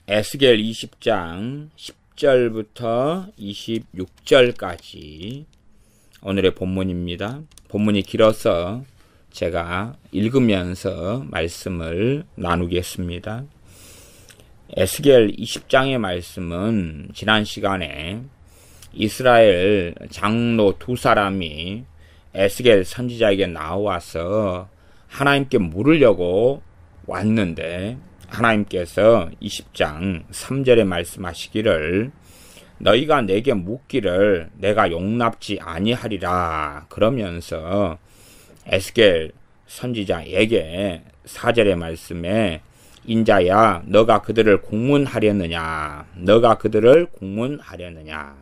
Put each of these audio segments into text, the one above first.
에스겔 20장 10절부터 26절까지 오늘의 본문입니다. 본문이 길어서 제가 읽으면서 말씀을 나누겠습니다. 에스겔 20장의 말씀은 지난 시간에 이스라엘 장로 두 사람이 에스겔 선지자에게 나와서 하나님께 물으려고 왔는데 하나님께서 20장 3절에 말씀하시기를 너희가 내게 묻기를 내가 용납지 아니하리라 그러면서 에스겔 선지자에게 4절의 말씀에 인자야 너가 그들을 공문하려느냐 너가 그들을 공문하려느냐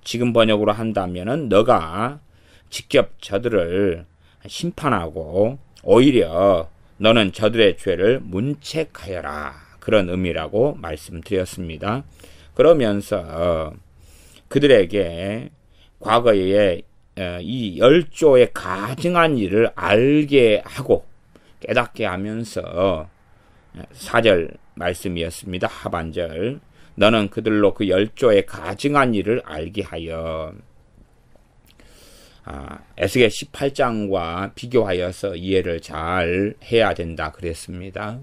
지금 번역으로 한다면은 너가 직접 저들을 심판하고 오히려 너는 저들의 죄를 문책하여라 그런 의미라고 말씀드렸습니다. 그러면서 그들에게 과거에 이 열조의 가증한 일을 알게 하고 깨닫게 하면서 4절 말씀이었습니다. 하반절 너는 그들로 그 열조의 가증한 일을 알게 하여 에스겔 18장과 비교하여서 이해를 잘 해야 된다 그랬습니다.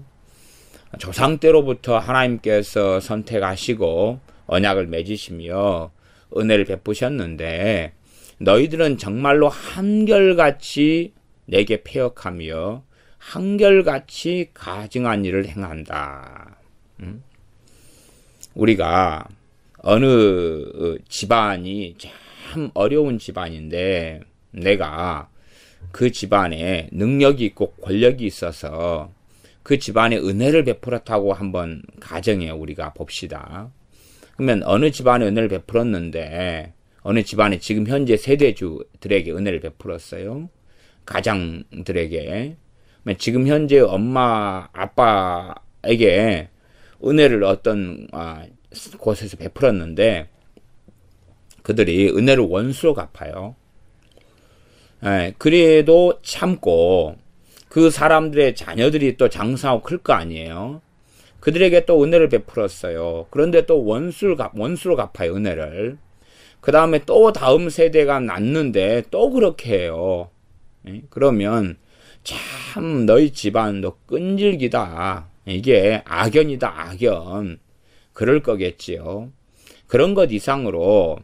조상 때로부터 하나님께서 선택하시고 언약을 맺으시며 은혜를 베푸셨는데 너희들은 정말로 한결같이 내게 패역하며 한결같이 가증한 일을 행한다. 우리가 어느 집안이 참 어려운 집안인데 내가 그 집안에 능력이 있고 권력이 있어서 그 집안에 은혜를 베풀었다고 한번 가정에 우리가 봅시다. 그러면 어느 집안에 은혜를 베풀었는데 어느 집안에 지금 현재 세대주들에게 은혜를 베풀었어요. 가장들에게. 지금 현재 엄마 아빠에게 은혜를 어떤 곳에서 베풀었는데 그들이 은혜를 원수로 갚아요. 그래도 참고 그 사람들의 자녀들이 또 장성하고 클 거 아니에요. 그들에게 또 은혜를 베풀었어요. 그런데 또 원수로 갚아요, 은혜를. 그 다음에 또 다음 세대가 낳는데 또 그렇게 해요. 그러면 참 너희 집안 너 끈질기다. 이게 악연이다, 악연. 그럴 거겠지요. 그런 것 이상으로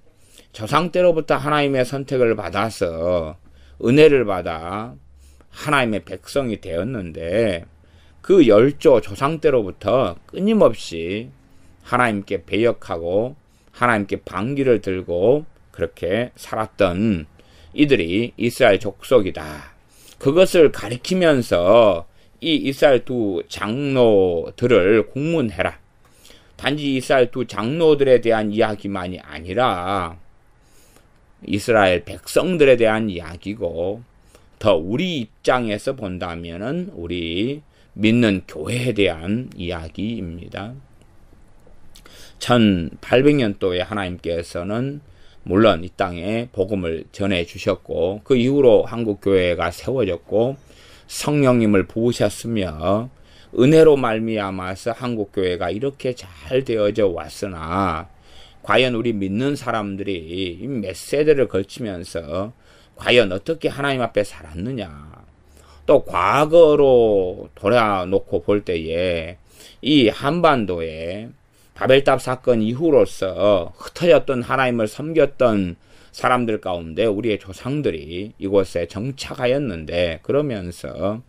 조상 때로부터 하나님의 선택을 받아서 은혜를 받아 하나님의 백성이 되었는데 그 열조 조상 때로부터 끊임없이 하나님께 배역하고 하나님께 반기를 들고 그렇게 살았던 이들이 이스라엘 족속이다. 그것을 가리키면서 이 이스라엘 두 장로들을 공문해라. 단지 이스라엘 두 장로들에 대한 이야기만이 아니라 이스라엘 백성들에 대한 이야기고 더 우리 입장에서 본다면은 우리 믿는 교회에 대한 이야기입니다. 1800년도에 하나님께서는 물론 이 땅에 복음을 전해 주셨고 그 이후로 한국교회가 세워졌고 성령님을 부으셨으며 은혜로 말미암아서 한국교회가 이렇게 잘 되어져 왔으나 과연 우리 믿는 사람들이 몇 세대를 걸치면서 과연 어떻게 하나님 앞에 살았느냐 또 과거로 돌아놓고 볼 때에 이 한반도에 바벨탑 사건 이후로서 흩어졌던 하나님을 섬겼던 사람들 가운데 우리의 조상들이 이곳에 정착하였는데 그러면서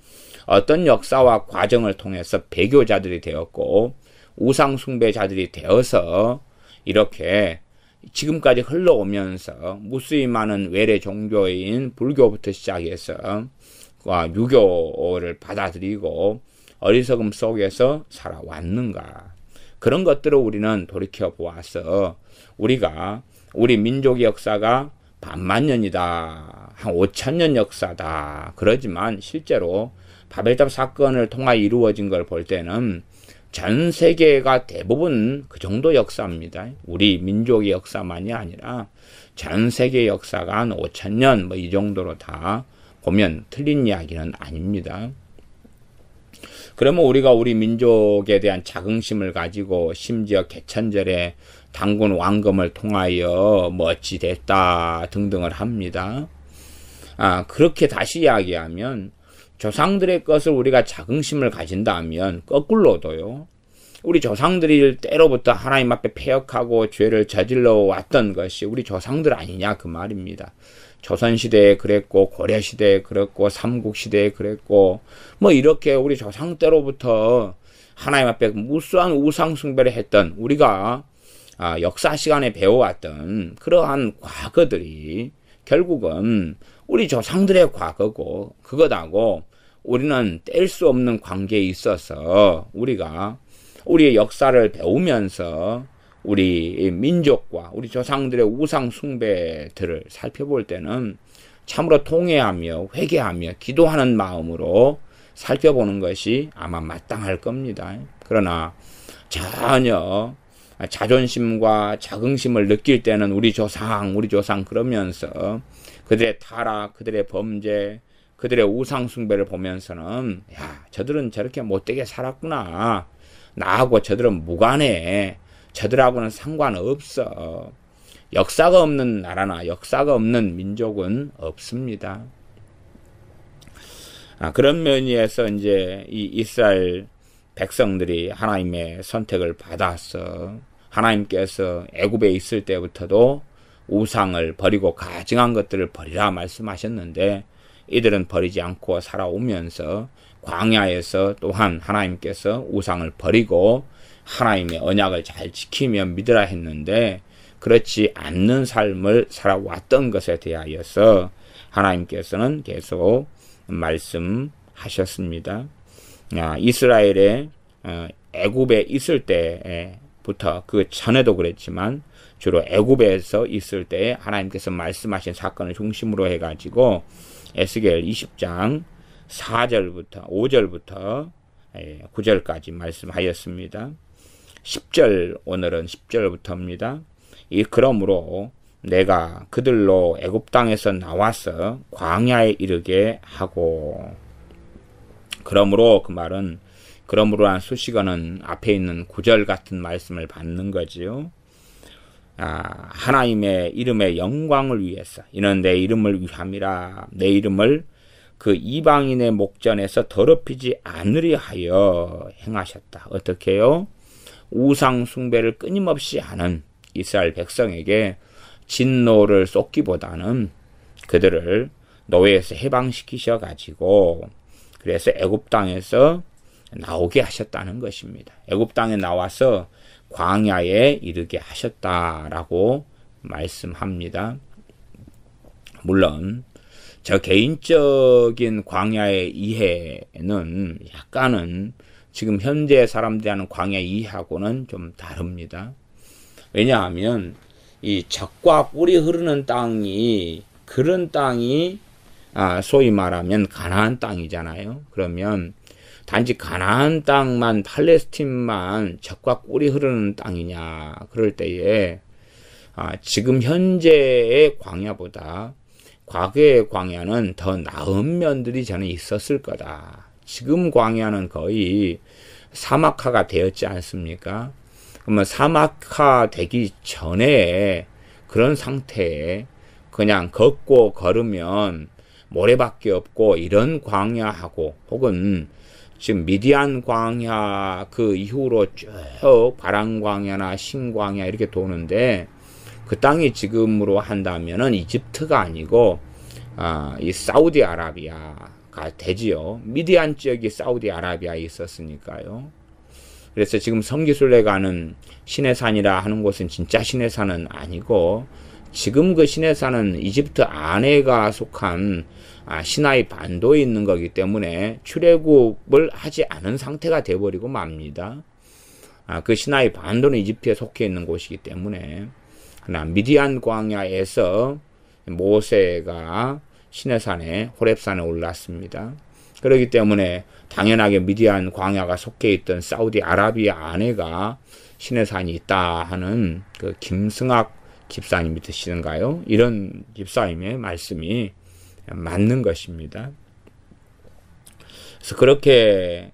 어떤 역사와 과정을 통해서 배교자들이 되었고 우상숭배자들이 되어서 이렇게 지금까지 흘러오면서 무수히 많은 외래 종교인 불교부터 시작해서 유교를 받아들이고 어리석음 속에서 살아왔는가. 그런 것들을 우리는 돌이켜보아서 우리가 우리 민족의 역사가 반만년이다. 한 5000년 역사다. 그러지만 실제로 바벨탑 사건을 통하여 이루어진 걸 볼 때는 전 세계가 대부분 그 정도 역사입니다. 우리 민족의 역사만이 아니라 전 세계의 역사가 한 5000년 이 정도로 다 보면 틀린 이야기는 아닙니다. 그러면 우리가 우리 민족에 대한 자긍심을 가지고 심지어 개천절에 당군 왕검을 통하여 뭐 어찌 됐다 등등을 합니다. 그렇게 다시 이야기하면 조상들의 것을 우리가 자긍심을 가진다면 거꾸로도요. 우리 조상들이 때로부터 하나님 앞에 패역하고 죄를 저질러 왔던 것이 우리 조상들 아니냐 그 말입니다. 조선시대에 그랬고 고려시대에 그랬고 삼국시대에 그랬고 뭐 이렇게 우리 조상 때로부터 하나님 앞에 무수한 우상숭배를 했던 우리가 역사 시간에 배워왔던 그러한 과거들이 결국은 우리 조상들의 과거고 그것하고 우리는 뗄 수 없는 관계에 있어서 우리가 우리의 역사를 배우면서 우리 민족과 우리 조상들의 우상 숭배들을 살펴볼 때는 참으로 통회하며 회개하며 기도하는 마음으로 살펴보는 것이 아마 마땅할 겁니다. 그러나 전혀 자존심과 자긍심을 느낄 때는 우리 조상 그러면서 그들의 타락, 그들의 범죄, 그들의 우상 숭배를 보면서는 야, 저들은 저렇게 못되게 살았구나. 나하고 저들은 무관해. 저들하고는 상관없어. 역사가 없는 나라나 역사가 없는 민족은 없습니다. 그런 면에서 이제 이 이스라엘 백성들이 하나님의 선택을 받았어. 하나님께서 애굽에 있을 때부터도 우상을 버리고 가증한 것들을 버리라 말씀하셨는데 이들은 버리지 않고 살아오면서 광야에서 또한 하나님께서 우상을 버리고 하나님의 언약을 잘 지키며 믿으라 했는데 그렇지 않는 삶을 살아왔던 것에 대하여서 하나님께서는 계속 말씀하셨습니다. 이스라엘의 애굽에 있을 때부터 그 전에도 그랬지만 주로 애굽에서 있을 때 하나님께서 말씀하신 사건을 중심으로 해가지고 에스겔 20장 4절부터 5절부터 9절까지 말씀하였습니다. 10절 오늘은 10절부터입니다. 그러므로 내가 그들로 애굽 땅에서 나와서 광야에 이르게 하고 그러므로 그 말은 그러므로란 수식어는 앞에 있는 9절 같은 말씀을 받는 거지요. 하나님의 이름의 영광을 위해서 이는 내 이름을 위함이라 내 이름을 그 이방인의 목전에서 더럽히지 않으리 하여 행하셨다. 어떻게요? 우상 숭배를 끊임없이 하는 이스라엘 백성에게 진노를 쏟기보다는 그들을 노예에서 해방시키셔 가지고 그래서 애굽 땅에서 나오게 하셨다는 것입니다. 애굽 땅에 나와서 광야에 이르게 하셨다라고 말씀합니다. 물론 저 개인적인 광야의 이해는 약간은 지금 현재 사람들이 하는 광야 이해하고는 좀 다릅니다. 왜냐하면 이 젖과 꿀이 흐르는 땅이 그런 땅이 소위 말하면 가나안 땅이잖아요. 그러면 단지 가나안 땅만 팔레스틴만 젖과 꿀이 흐르는 땅이냐 그럴 때에 지금 현재의 광야보다 과거의 광야는 더 나은 면들이 저는 있었을 거다. 지금 광야는 거의 사막화가 되었지 않습니까? 그러면 사막화 되기 전에 그런 상태에 그냥 걷고 걸으면 모래밖에 없고 이런 광야하고 혹은 지금 미디안 광야 그 이후로 쭉 바람 광야나 신광야 이렇게 도는데 그 땅이 지금으로 한다면은 이집트가 아니고 이 사우디아라비아가 되지요. 미디안 지역이 사우디아라비아에 있었으니까요. 그래서 지금 성기순례가는 시내산이라 하는 곳은 진짜 시내산은 아니고 지금 그 시내산은 이집트 안에가 속한 시나이 반도에 있는 거기 때문에 출애굽을 하지 않은 상태가 되어버리고 맙니다. 그 시나이 반도는 이집트에 속해 있는 곳이기 때문에 그러나 미디안 광야에서 모세가 시내산에 호렙산에 올랐습니다. 그렇기 때문에 당연하게 미디안 광야가 속해 있던 사우디아라비아 안에가 시내산이 있다 하는 그 김승학 집사님이 드시는가요? 이런 집사님의 말씀이 맞는 것입니다. 그래서 그렇게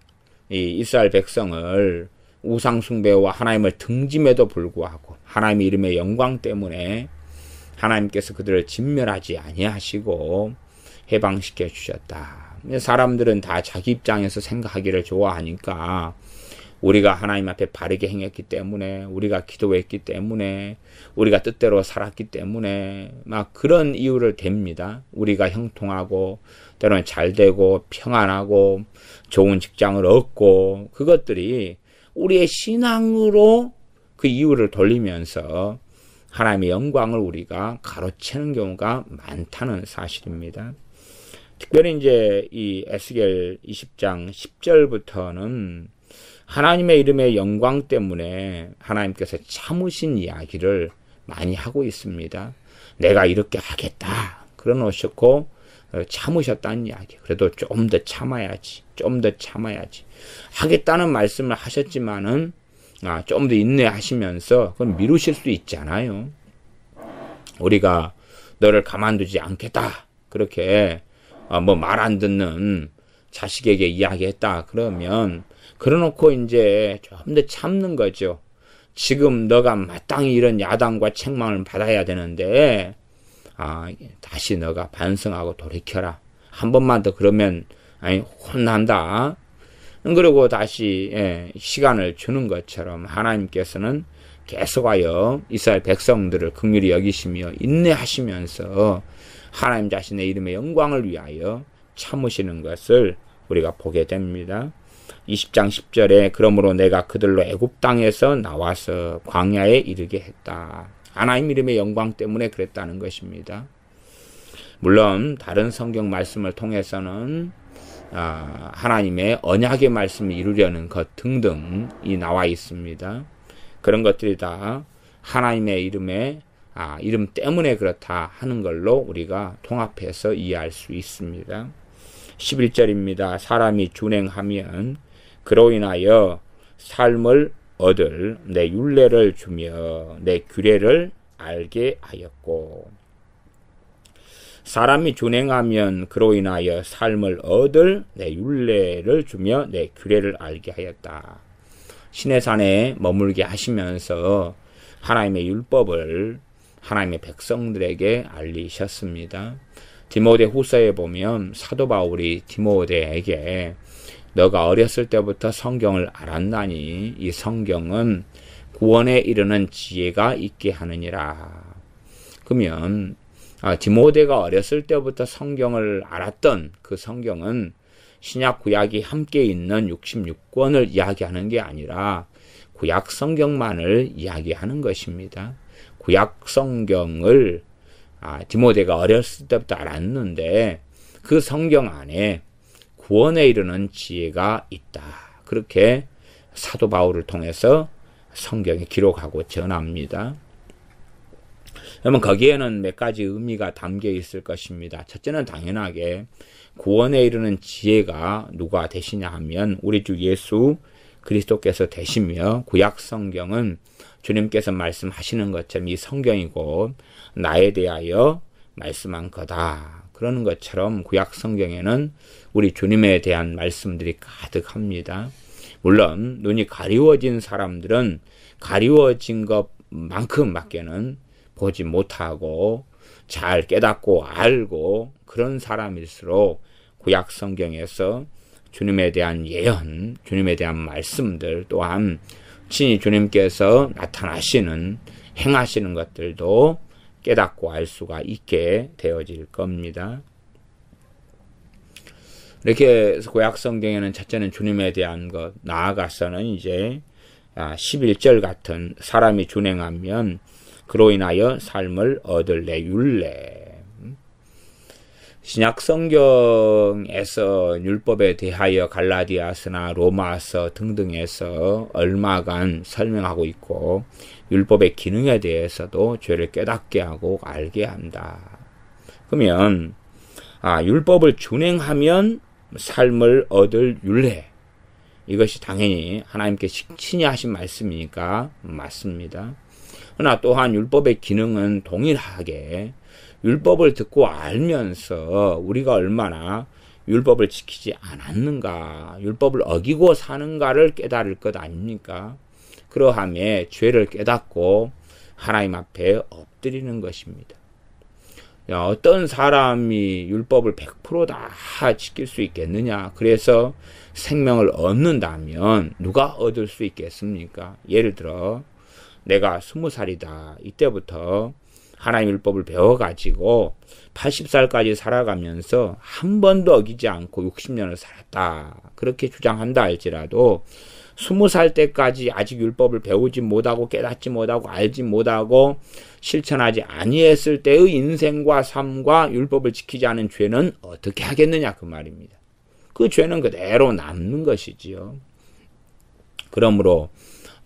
이 이스라엘 백성을 우상숭배와 하나님을 등짐에도 불구하고 하나님의 이름의 영광 때문에 하나님께서 그들을 진멸하지 아니하시고 해방시켜 주셨다. 사람들은 다 자기 입장에서 생각하기를 좋아하니까 우리가 하나님 앞에 바르게 행했기 때문에, 우리가 기도했기 때문에, 우리가 뜻대로 살았기 때문에 막 그런 이유를 댑니다. 우리가 형통하고 때로는 잘되고 평안하고 좋은 직장을 얻고, 그것들이 우리의 신앙으로 그 이유를 돌리면서 하나님의 영광을 우리가 가로채는 경우가 많다는 사실입니다. 특별히 이제 이 에스겔 20장 10절부터는 하나님의 이름의 영광 때문에 하나님께서 참으신 이야기를 많이 하고 있습니다. 내가 이렇게 하겠다 그러놓으셨고 참으셨다는 이야기. 그래도 좀 더 참아야지, 좀 더 참아야지 하겠다는 말씀을 하셨지만은 좀 더 인내하시면서 그건 미루실 수 있잖아요. 우리가 너를 가만두지 않겠다 그렇게 뭐 말 안 듣는 자식에게 이야기했다 그러면 그래놓고 이제 좀 더 참는 거죠. 지금 너가 마땅히 이런 야단과 책망을 받아야 되는데 다시 너가 반성하고 돌이켜라. 한 번만 더 그러면 혼난다. 그리고 다시 시간을 주는 것처럼 하나님께서는 계속하여 이스라엘 백성들을 긍휼히 여기시며 인내하시면서 하나님 자신의 이름의 영광을 위하여 참으시는 것을 우리가 보게 됩니다. 20장 10절에 그러므로 내가 그들로 애굽 땅에서 나와서 광야에 이르게 했다. 하나님 이름의 영광 때문에 그랬다는 것입니다. 물론 다른 성경 말씀을 통해서는 하나님의 언약의 말씀을 이루려는 것 등등이 나와 있습니다. 그런 것들이 다 하나님의 이름 때문에 그렇다 하는 걸로 우리가 통합해서 이해할 수 있습니다. 11절입니다. 사람이 준행하면 그로 인하여 삶을 얻을 내 율례를 주며 내 규례를 알게 하였고, 사람이 준행하면 그로 인하여 삶을 얻을 내 율례를 주며 내 규례를 알게 하였다. 시내산에 머물게 하시면서 하나님의 율법을 하나님의 백성들에게 알리셨습니다. 디모데 후서에 보면 사도 바울이 디모데에게 너가 어렸을 때부터 성경을 알았나니 이 성경은 구원에 이르는 지혜가 있게 하느니라. 그러면 디모데가 어렸을 때부터 성경을 알았던 그 성경은 신약 구약이 함께 있는 66권을 이야기하는 게 아니라 구약 성경만을 이야기하는 것입니다. 구약 성경을 디모데가 어렸을 때부터 알았는데 그 성경 안에 구원에 이르는 지혜가 있다. 그렇게 사도 바울을 통해서 성경에 기록하고 전합니다. 그러면 거기에는 몇 가지 의미가 담겨 있을 것입니다. 첫째는 당연하게 구원에 이르는 지혜가 누가 되시냐 하면 우리 주 예수 그리스도께서 되시며, 구약 성경은 주님께서 말씀하시는 것처럼 이 성경이고 나에 대하여 말씀한 거다. 그러는 것처럼 구약 성경에는 우리 주님에 대한 말씀들이 가득합니다. 물론 눈이 가리워진 사람들은 가리워진 것만큼밖에는 보지 못하고 잘 깨닫고 알고 그런 사람일수록 구약 성경에서 주님에 대한 예언, 주님에 대한 말씀들 또한 친히 주님께서 나타나시는 행하시는 것들도 깨닫고 알 수가 있게 되어질 겁니다. 이렇게 구약 성경에는 첫째는 주님에 대한 것, 나아가서는 이제 11절 같은 사람이 준행하면 그로 인하여 삶을 얻을 내 율례. 신약 성경에서 율법에 대하여 갈라디아서나 로마서 등등에서 얼마간 설명하고 있고, 율법의 기능에 대해서도 죄를 깨닫게 하고 알게 한다. 그러면 율법을 준행하면 삶을 얻을 율례, 이것이 당연히 하나님께 친히 하신 말씀이니까 맞습니다. 그러나 또한 율법의 기능은 동일하게 율법을 듣고 알면서 우리가 얼마나 율법을 지키지 않았는가, 율법을 어기고 사는가를 깨달을 것 아닙니까? 그러함에 죄를 깨닫고 하나님 앞에 엎드리는 것입니다. 어떤 사람이 율법을 100%다 지킬 수 있겠느냐? 그래서 생명을 얻는다면 누가 얻을 수 있겠습니까? 예를 들어 내가 20살이다. 이때부터 하나님 율법을 배워가지고 80살까지 살아가면서 한 번도 어기지 않고 60년을 살았다. 그렇게 주장한다 할지라도 20살 때까지 아직 율법을 배우지 못하고 깨닫지 못하고 알지 못하고 실천하지 아니했을 때의 인생과 삶과 율법을 지키지 않은 죄는 어떻게 하겠느냐 그 말입니다. 그 죄는 그대로 남는 것이지요. 그러므로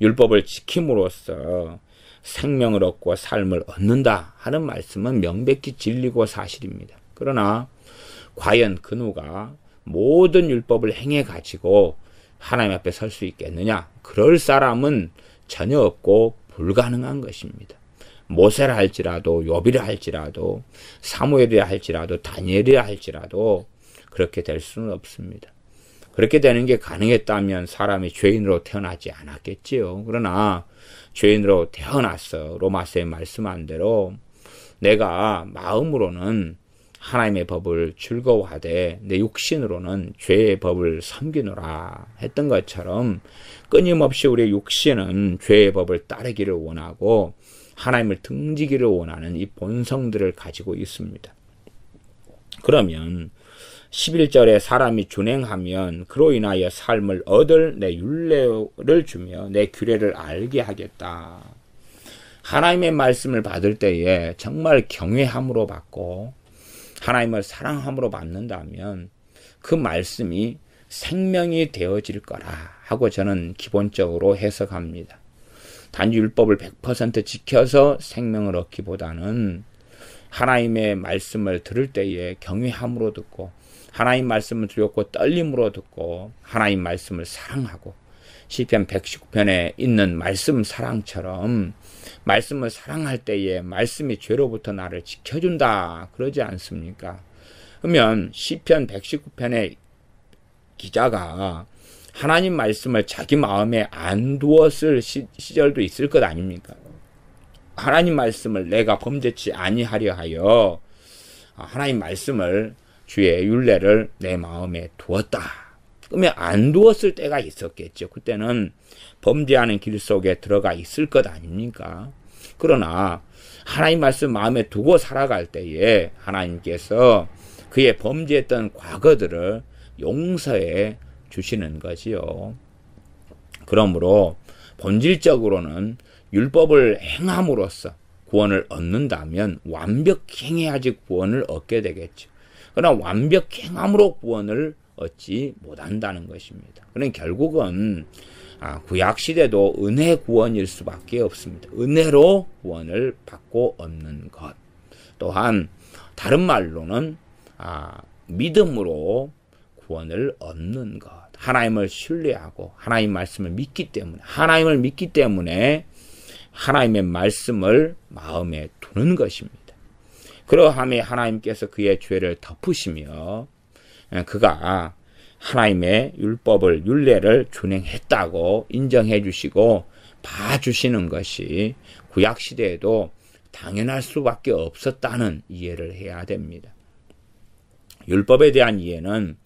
율법을 지킴으로써 생명을 얻고 삶을 얻는다 하는 말씀은 명백히 진리고 사실입니다. 그러나 과연 그 누가 모든 율법을 행해 가지고 하나님 앞에 설 수 있겠느냐? 그럴 사람은 전혀 없고 불가능한 것입니다. 모세라 할지라도 욥이라 할지라도 사무엘이라 할지라도 다니엘이라 할지라도 그렇게 될 수는 없습니다. 그렇게 되는 게 가능했다면 사람이 죄인으로 태어나지 않았겠지요. 그러나 죄인으로 태어났어. 로마서에 말씀한 대로 내가 마음으로는 하나님의 법을 즐거워하되 내 육신으로는 죄의 법을 섬기노라 했던 것처럼 끊임없이 우리의 육신은 죄의 법을 따르기를 원하고 하나님을 등지기를 원하는 이 본성들을 가지고 있습니다. 그러면 11절에 사람이 준행하면 그로 인하여 삶을 얻을 내 율례를 주며 내 규례를 알게 하겠다. 하나님의 말씀을 받을 때에 정말 경외함으로 받고 하나님을 사랑함으로 받는다면 그 말씀이 생명이 되어질 거라 하고 저는 기본적으로 해석합니다. 단지 율법을 100% 지켜서 생명을 얻기보다는 하나님의 말씀을 들을 때에 경외함으로 듣고 하나님 말씀을 두렵고 떨림으로 듣고 하나님 말씀을 사랑하고 시편 119편에 있는 말씀 사랑처럼 말씀을 사랑할 때에 말씀이 죄로부터 나를 지켜준다 그러지 않습니까? 그러면 시편 119편의 기자가 하나님 말씀을 자기 마음에 안 두었을 시절도 있을 것 아닙니까? 하나님 말씀을 내가 범죄치 아니하려 하여 하나님 말씀을 주의 율례를 내 마음에 두었다. 그러면 안 두었을 때가 있었겠죠. 그때는 범죄하는 길 속에 들어가 있을 것 아닙니까? 그러나 하나님 말씀 마음에 두고 살아갈 때에 하나님께서 그의 범죄했던 과거들을 용서해 주시는 거지요. 그러므로 본질적으로는 율법을 행함으로써 구원을 얻는다면 완벽히 행해야지 구원을 얻게 되겠죠. 그러나 완벽히 행함으로 구원을 얻지 못한다는 것입니다. 그러니 결국은 구약시대도 은혜 구원일 수밖에 없습니다. 은혜로 구원을 받고 얻는 것. 또한 다른 말로는 믿음으로 구원을 얻는 것. 하나님을 신뢰하고 하나님 말씀을 믿기 때문에 하나님의 말씀을 마음에 두는 것입니다. 그러함에 하나님께서 그의 죄를 덮으시며 그가 하나님의 율법을 율례를 준행했다고 인정해 주시고 봐주시는 것이 구약시대에도 당연할 수밖에 없었다는 이해를 해야 됩니다. 율법에 대한 이해는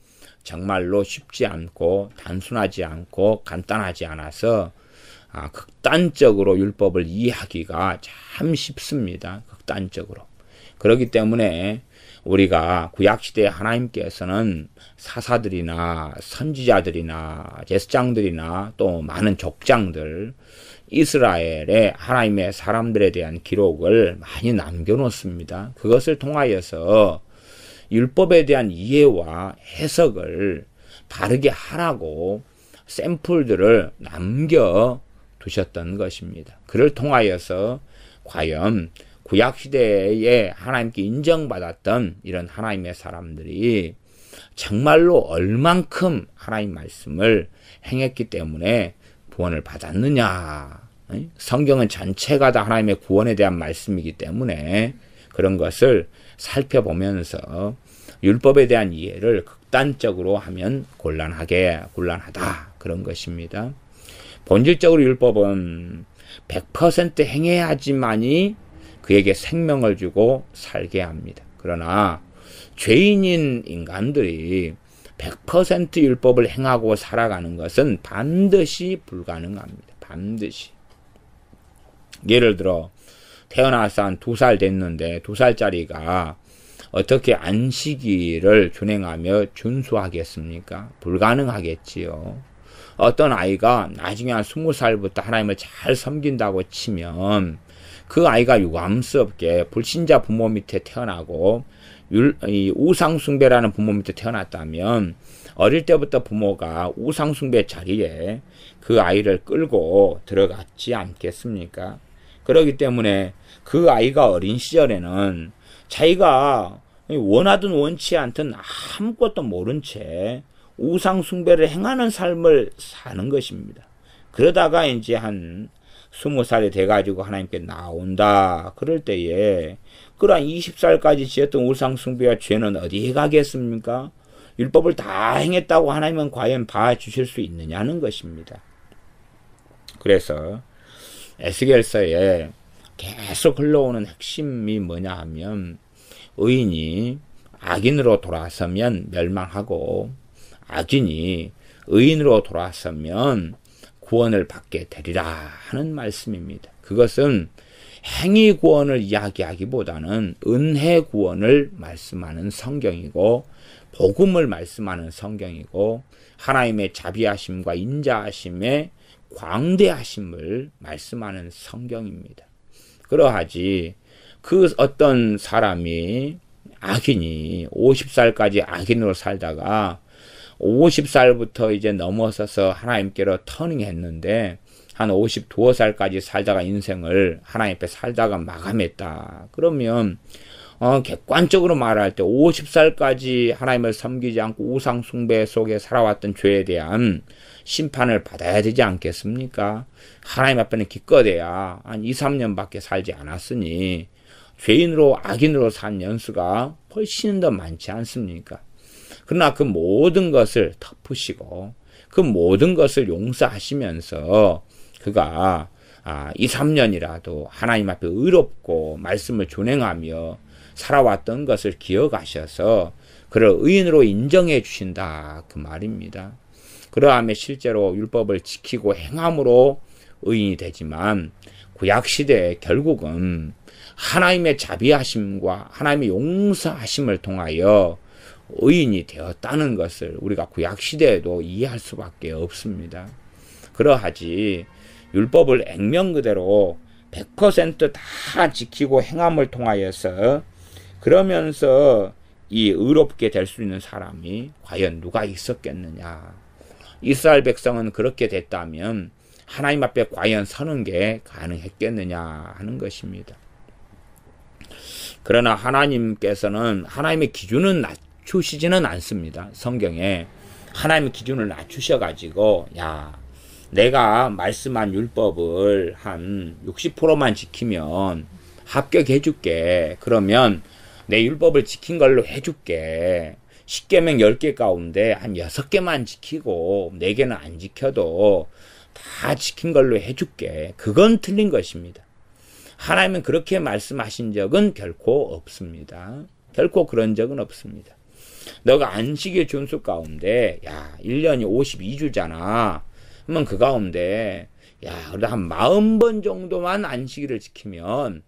정말로 쉽지 않고 단순하지 않고 간단하지 않아서 극단적으로 율법을 이해하기가 참 쉽습니다. 극단적으로. 그렇기 때문에 우리가 구약시대에 하나님께서는 사사들이나 선지자들이나 제사장들이나 또 많은 족장들 이스라엘의 하나님의 사람들에 대한 기록을 많이 남겨놓습니다. 그것을 통하여서 율법에 대한 이해와 해석을 바르게 하라고 샘플들을 남겨두셨던 것입니다. 그를 통하여서 과연 구약시대에 하나님께 인정받았던 이런 하나님의 사람들이 정말로 얼만큼 하나님 말씀을 행했기 때문에 구원을 받았느냐. 성경은 전체가 다 하나님의 구원에 대한 말씀이기 때문에 그런 것을 살펴보면서 율법에 대한 이해를 집단적으로 하면 곤란하다. 그런 것입니다. 본질적으로 율법은 100% 행해야지만이 그에게 생명을 주고 살게 합니다. 그러나 죄인인 인간들이 100% 율법을 행하고 살아가는 것은 반드시 불가능합니다. 반드시. 예를 들어 태어나서 한 2살 됐는데 2살짜리가 어떻게 안식일을 준행하며 준수하겠습니까? 불가능하겠지요. 어떤 아이가 나중에 한 20살부터 하나님을 잘 섬긴다고 치면 그 아이가 유감스럽게 불신자 부모 밑에 태어나고 우상숭배라는 부모 밑에 태어났다면 어릴 때부터 부모가 우상숭배 자리에 그 아이를 끌고 들어갔지 않겠습니까? 그렇기 때문에 그 아이가 어린 시절에는 자기가 원하든 원치 않든 아무것도 모른 채 우상숭배를 행하는 삶을 사는 것입니다. 그러다가 이제 한 20살이 돼가지고 하나님께 나온다. 그럴 때에 그러한 20살까지 지었던 우상숭배와 죄는 어디에 가겠습니까? 율법을 다 행했다고 하나님은 과연 봐주실 수 있느냐는 것입니다. 그래서 에스겔서에 계속 흘러오는 핵심이 뭐냐 하면 의인이 악인으로 돌아서면 멸망하고 악인이 의인으로 돌아서면 구원을 받게 되리라 하는 말씀입니다. 그것은 행위 구원을 이야기하기보다는 은혜 구원을 말씀하는 성경이고 복음을 말씀하는 성경이고 하나님의 자비하심과 인자하심의 광대하심을 말씀하는 성경입니다. 그러하지 그 어떤 사람이 악인이 50살까지 악인으로 살다가 50살부터 이제 넘어서서 하나님께로 터닝했는데 한 52살까지 살다가 인생을 하나님 앞에 살다가 마감했다. 그러면 객관적으로 말할 때 50살까지 하나님을 섬기지 않고 우상 숭배 속에 살아왔던 죄에 대한 심판을 받아야 되지 않겠습니까? 하나님 앞에는 기껏해야 한 2, 3년밖에 살지 않았으니 죄인으로 악인으로 산 연수가 훨씬 더 많지 않습니까? 그러나 그 모든 것을 덮으시고 그 모든 것을 용서하시면서 그가 2, 3년이라도 하나님 앞에 의롭고 말씀을 준행하며 살아왔던 것을 기억하셔서 그를 의인으로 인정해 주신다 그 말입니다. 그러하면 실제로 율법을 지키고 행함으로 의인이 되지만 구약시대에 결국은 하나님의 자비하심과 하나님의 용서하심을 통하여 의인이 되었다는 것을 우리가 구약시대에도 이해할 수밖에 없습니다. 그러하지 율법을 액면 그대로 100% 다 지키고 행함을 통하여서 그러면서 이 의롭게 될 수 있는 사람이 과연 누가 있었겠느냐. 이스라엘 백성은 그렇게 됐다면 하나님 앞에 과연 서는 게 가능했겠느냐 하는 것입니다. 그러나 하나님께서는 하나님의 기준은 낮추시지는 않습니다. 성경에 하나님의 기준을 낮추셔가지고 내가 말씀한 율법을 한 60%만 지키면 합격해줄게. 그러면 내 율법을 지킨 걸로 해줄게. 10계명 10개 가운데 한 6개만 지키고 4개는 안 지켜도 다 지킨 걸로 해줄게. 그건 틀린 것입니다. 하나님은 그렇게 말씀하신 적은 결코 없습니다. 결코 그런 적은 없습니다. 너가 안식일 준수 가운데 1년이 52주잖아. 그러면 그 가운데 그래도 한 40번 정도만 안식일을 지키면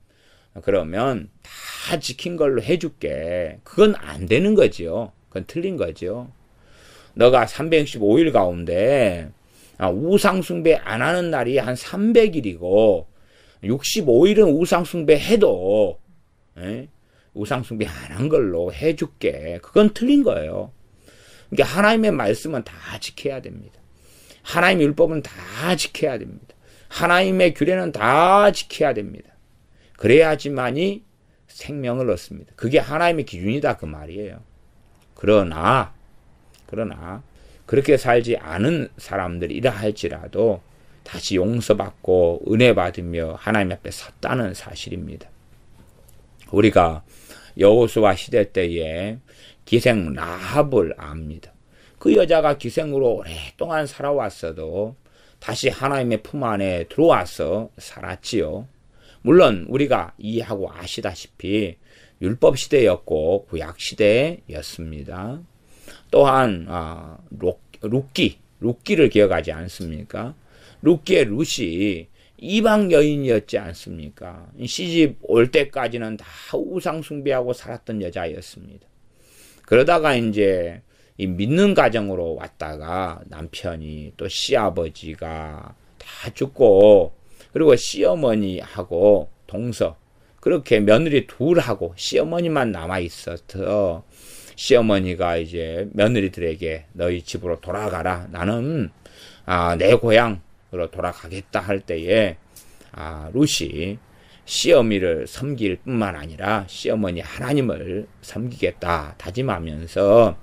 그러면 다 지킨 걸로 해줄게. 그건 안 되는 거지요. 그건 틀린 거죠. 너가 365일 가운데 우상숭배 안 하는 날이 한 300일이고 65일은 우상숭배 해도 우상숭배 안 한 걸로 해줄게. 그건 틀린 거예요. 그러니까 하나님의 말씀은 다 지켜야 됩니다. 하나님의 율법은 다 지켜야 됩니다. 하나님의 규례는 다 지켜야 됩니다. 그래야지만이 생명을 얻습니다. 그게 하나님의 기준이다 그 말이에요. 그러나 그렇게 살지 않은 사람들이라 할지라도 다시 용서받고 은혜 받으며 하나님 앞에 섰다는 사실입니다. 우리가 여호수아 시대 때에 기생 라합을 압니다. 그 여자가 기생으로 오랫동안 살아왔어도 다시 하나님의 품 안에 들어와서 살았지요. 물론 우리가 이해하고 아시다시피 율법 시대였고 구약 시대였습니다. 또한 룻기를 기억하지 않습니까? 룻기의 룻이 이방 여인이었지 않습니까? 시집 올 때까지는 다 우상 숭배하고 살았던 여자였습니다. 그러다가 이제 이 믿는 가정으로 왔다가 남편이 또 시아버지가 다 죽고 그리고 시어머니하고 동서 그렇게 며느리 둘하고 시어머니만 남아 있어서 시어머니가 이제 며느리들에게 너희 집으로 돌아가라. 나는 내 고향으로 돌아가겠다 할 때에 룻이 시어미를 섬길 뿐만 아니라 시어머니 하나님을 섬기겠다 다짐하면서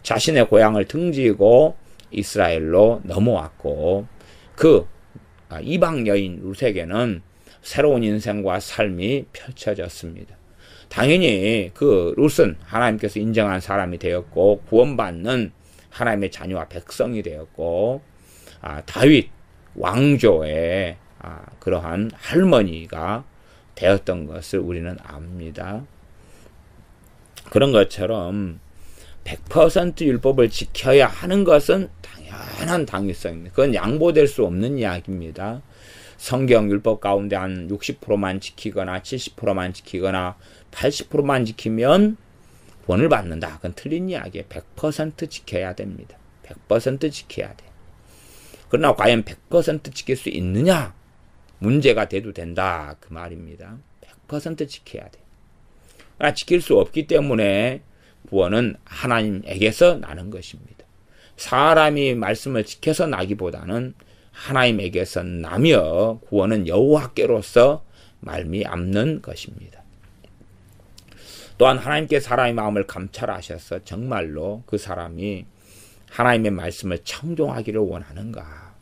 자신의 고향을 등지고 이스라엘로 넘어왔고 그 이방 여인 룻에게는 새로운 인생과 삶이 펼쳐졌습니다. 당연히 그 룻은 하나님께서 인정한 사람이 되었고 구원받는 하나님의 자녀와 백성이 되었고 다윗 왕조의 그러한 할머니가 되었던 것을 우리는 압니다. 그런 것처럼 100% 율법을 지켜야 하는 것은 당연한 당위성입니다. 그건 양보될 수 없는 이야기입니다. 성경 율법 가운데 한 60%만 지키거나 70%만 지키거나 80%만 지키면 구원을 받는다. 그건 틀린 이야기예요. 100% 지켜야 됩니다. 100% 지켜야 돼. 그러나 과연 100% 지킬 수 있느냐? 문제가 돼도 된다. 그 말입니다. 100% 지켜야 돼. 그러나 지킬 수 없기 때문에 구원은 하나님에게서 나는 것입니다. 사람이 말씀을 지켜서 나기보다는 하나님에게서 나며 구원은 여호와께로서 말미암는 것입니다. 또한 하나님께 사람의 마음을 감찰하셔서 정말로 그 사람이 하나님의 말씀을 청종하기를 원하는가,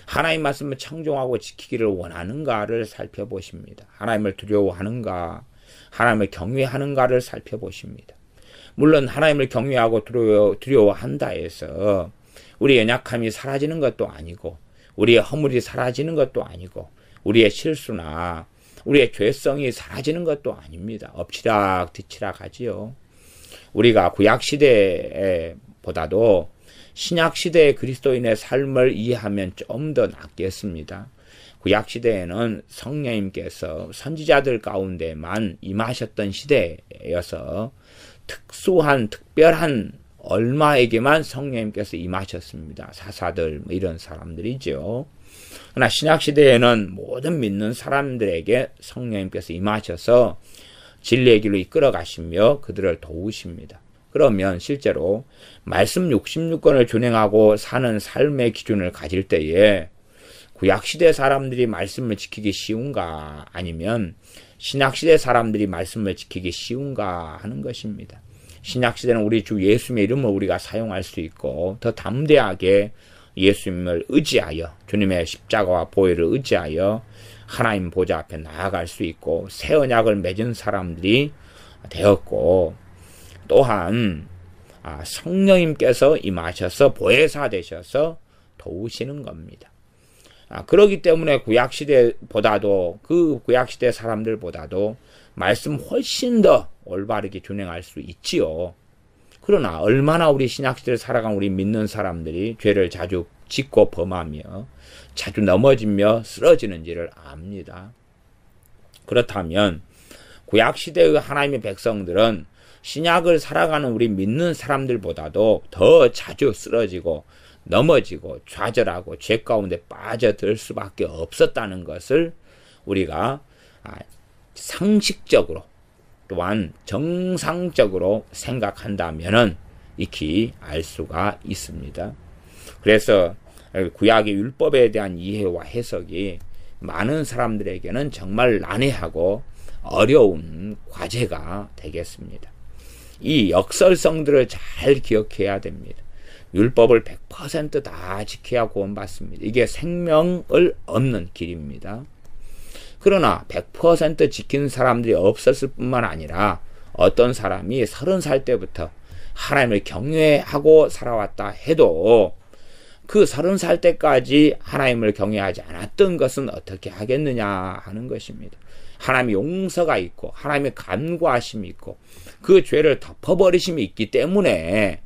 하나님의 말씀을 청종하고 지키기를 원하는가를 살펴보십니다. 하나님을 두려워하는가, 하나님을 경외하는가를 살펴보십니다. 물론 하나님을 경외하고 두려워한다 해서 우리의 연약함이 사라지는 것도 아니고 우리의 허물이 사라지는 것도 아니고 우리의 실수나 우리의 죄성이 사라지는 것도 아닙니다. 엎치락 뒤치락 하지요. 우리가 구약시대보다도 신약시대의 그리스도인의 삶을 이해하면 좀 더 낫겠습니다. 구약시대에는 성령님께서 선지자들 가운데만 임하셨던 시대여서 특별한 얼마에게만 성령님께서 임하셨습니다. 사사들 이런 사람들이죠. 그러나 신약시대에는 모든 믿는 사람들에게 성령님께서 임하셔서 진리의 길로 이끌어 가시며 그들을 도우십니다. 그러면 실제로 말씀 66권을 준행하고 사는 삶의 기준을 가질 때에 구약시대 사람들이 말씀을 지키기 쉬운가 아니면 신약시대 사람들이 말씀을 지키기 쉬운가 하는 것입니다. 신약시대는 우리 주 예수님의 이름을 우리가 사용할 수 있고 더 담대하게 예수님을 의지하여 주님의 십자가와 보혈을 의지하여 하나님 보좌 앞에 나아갈 수 있고 새 언약을 맺은 사람들이 되었고 또한 성령님께서 임하셔서 보혜사 되셔서 도우시는 겁니다. 그렇기 때문에 구약시대보다도 그 구약시대 사람들보다도 말씀 훨씬 더 올바르게 준행할 수 있지요. 그러나 얼마나 우리 신약시대를 살아간 우리 믿는 사람들이 죄를 자주 짓고 범하며 자주 넘어지며 쓰러지는지를 압니다. 그렇다면 구약시대의 하나님의 백성들은 신약을 살아가는 우리 믿는 사람들보다도 더 자주 쓰러지고 넘어지고 좌절하고 죄 가운데 빠져들 수밖에 없었다는 것을 우리가 상식적으로 또한 정상적으로 생각한다면은 익히 알 수가 있습니다. 그래서 구약의 율법에 대한 이해와 해석이 많은 사람들에게는 정말 난해하고 어려운 과제가 되겠습니다. 이 역설성들을 잘 기억해야 됩니다. 율법을 100% 다 지켜야 구원받습니다. 이게 생명을 얻는 길입니다. 그러나 100% 지킨 사람들이 없었을 뿐만 아니라 어떤 사람이 30살 때부터 하나님을 경외하고 살아왔다 해도 그 30살 때까지 하나님을 경외하지 않았던 것은 어떻게 하겠느냐 하는 것입니다. 하나님의 용서가 있고 하나님의 간구하심이 있고 그 죄를 덮어버리심이 있기 때문에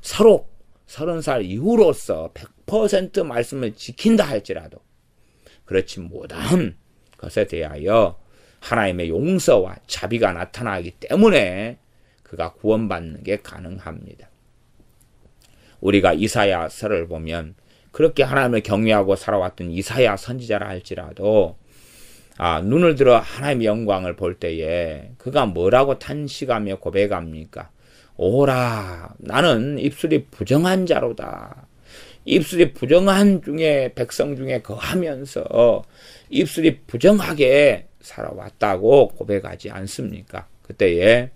서로 30살 이후로서 100% 말씀을 지킨다 할지라도 그렇지 못한 것에 대하여 하나님의 용서와 자비가 나타나기 때문에 그가 구원받는 게 가능합니다. 우리가 이사야서를 보면 그렇게 하나님을 경외하고 살아왔던 이사야 선지자라 할지라도 눈을 들어 하나님의 영광을 볼 때에 그가 뭐라고 탄식하며 고백합니까? 오라, 나는 입술이 부정한 자로다. 입술이 부정한 중에 백성 중에 거하면서 입술이 부정하게 살아왔다고 고백하지 않습니까? 그때에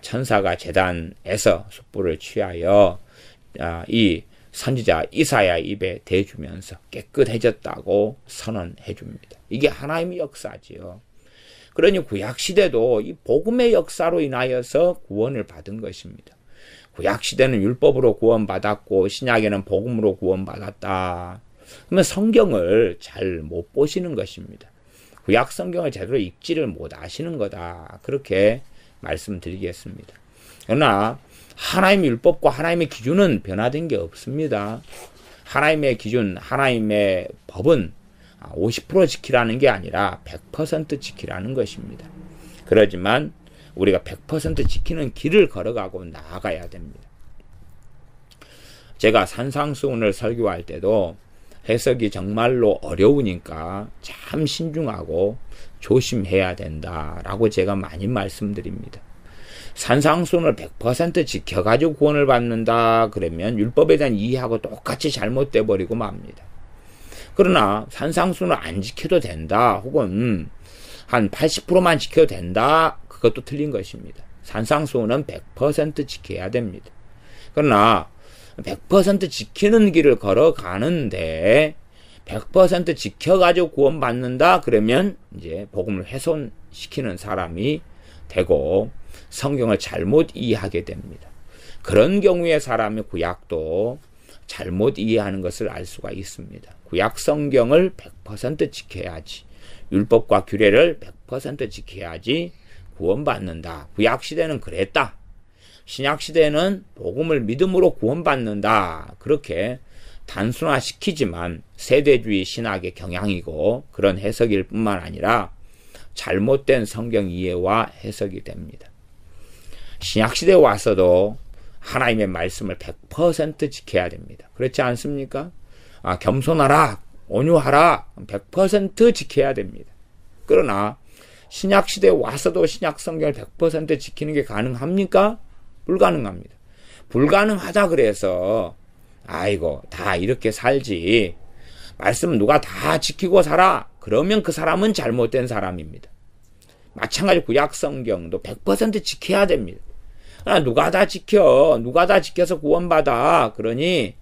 천사가 제단에서 숯불을 취하여 이 선지자 이사야 입에 대주면서 깨끗해졌다고 선언해 줍니다. 이게 하나님의 역사지요. 그러니 구약시대도 이 복음의 역사로 인하여서 구원을 받은 것입니다. 구약시대는 율법으로 구원받았고 신약에는 복음으로 구원받았다. 그러면 성경을 잘 못 보시는 것입니다. 구약 성경을 제대로 읽지를 못하시는 거다. 그렇게 말씀드리겠습니다. 그러나 하나님의 율법과 하나님의 기준은 변화된 게 없습니다. 하나님의 기준, 하나님의 법은 50% 지키라는 게 아니라 100% 지키라는 것입니다. 그러지만 우리가 100% 지키는 길을 걸어가고 나아가야 됩니다. 제가 산상수훈을 설교할 때도 해석이 정말로 어려우니까 참 신중하고 조심해야 된다라고 제가 많이 말씀드립니다. 산상수훈을 100% 지켜가지고 구원을 받는다 그러면 율법에 대한 이해하고 똑같이 잘못돼 버리고 맙니다. 그러나 산상수훈을 안 지켜도 된다 혹은 한 80%만 지켜도 된다 그것도 틀린 것입니다. 산상수훈은 100% 지켜야 됩니다. 그러나 100% 지키는 길을 걸어가는데 100% 지켜가지고 구원받는다 그러면 이제 복음을 훼손시키는 사람이 되고 성경을 잘못 이해하게 됩니다. 그런 경우에 사람의 구약도 잘못 이해하는 것을 알 수가 있습니다. 구약 성경을 100% 지켜야지, 율법과 규례를 100% 지켜야지 구원받는다. 구약 시대는 그랬다. 신약 시대는 복음을 믿음으로 구원받는다. 그렇게 단순화시키지만 세대주의 신학의 경향이고 그런 해석일 뿐만 아니라 잘못된 성경 이해와 해석이 됩니다. 신약 시대에 와서도 하나님의 말씀을 100% 지켜야 됩니다. 그렇지 않습니까? 겸손하라, 온유하라, 100% 지켜야 됩니다. 그러나 신약 시대에 와서도 신약 성경을 100% 지키는 게 가능합니까? 불가능합니다. 불가능하다 그래서 아이고 다 이렇게 살지, 말씀 누가 다 지키고 살아, 그러면 그 사람은 잘못된 사람입니다. 마찬가지 구약 성경도 100% 지켜야 됩니다. 누가 다 지켜, 누가 다 지켜서 구원받아, 그러니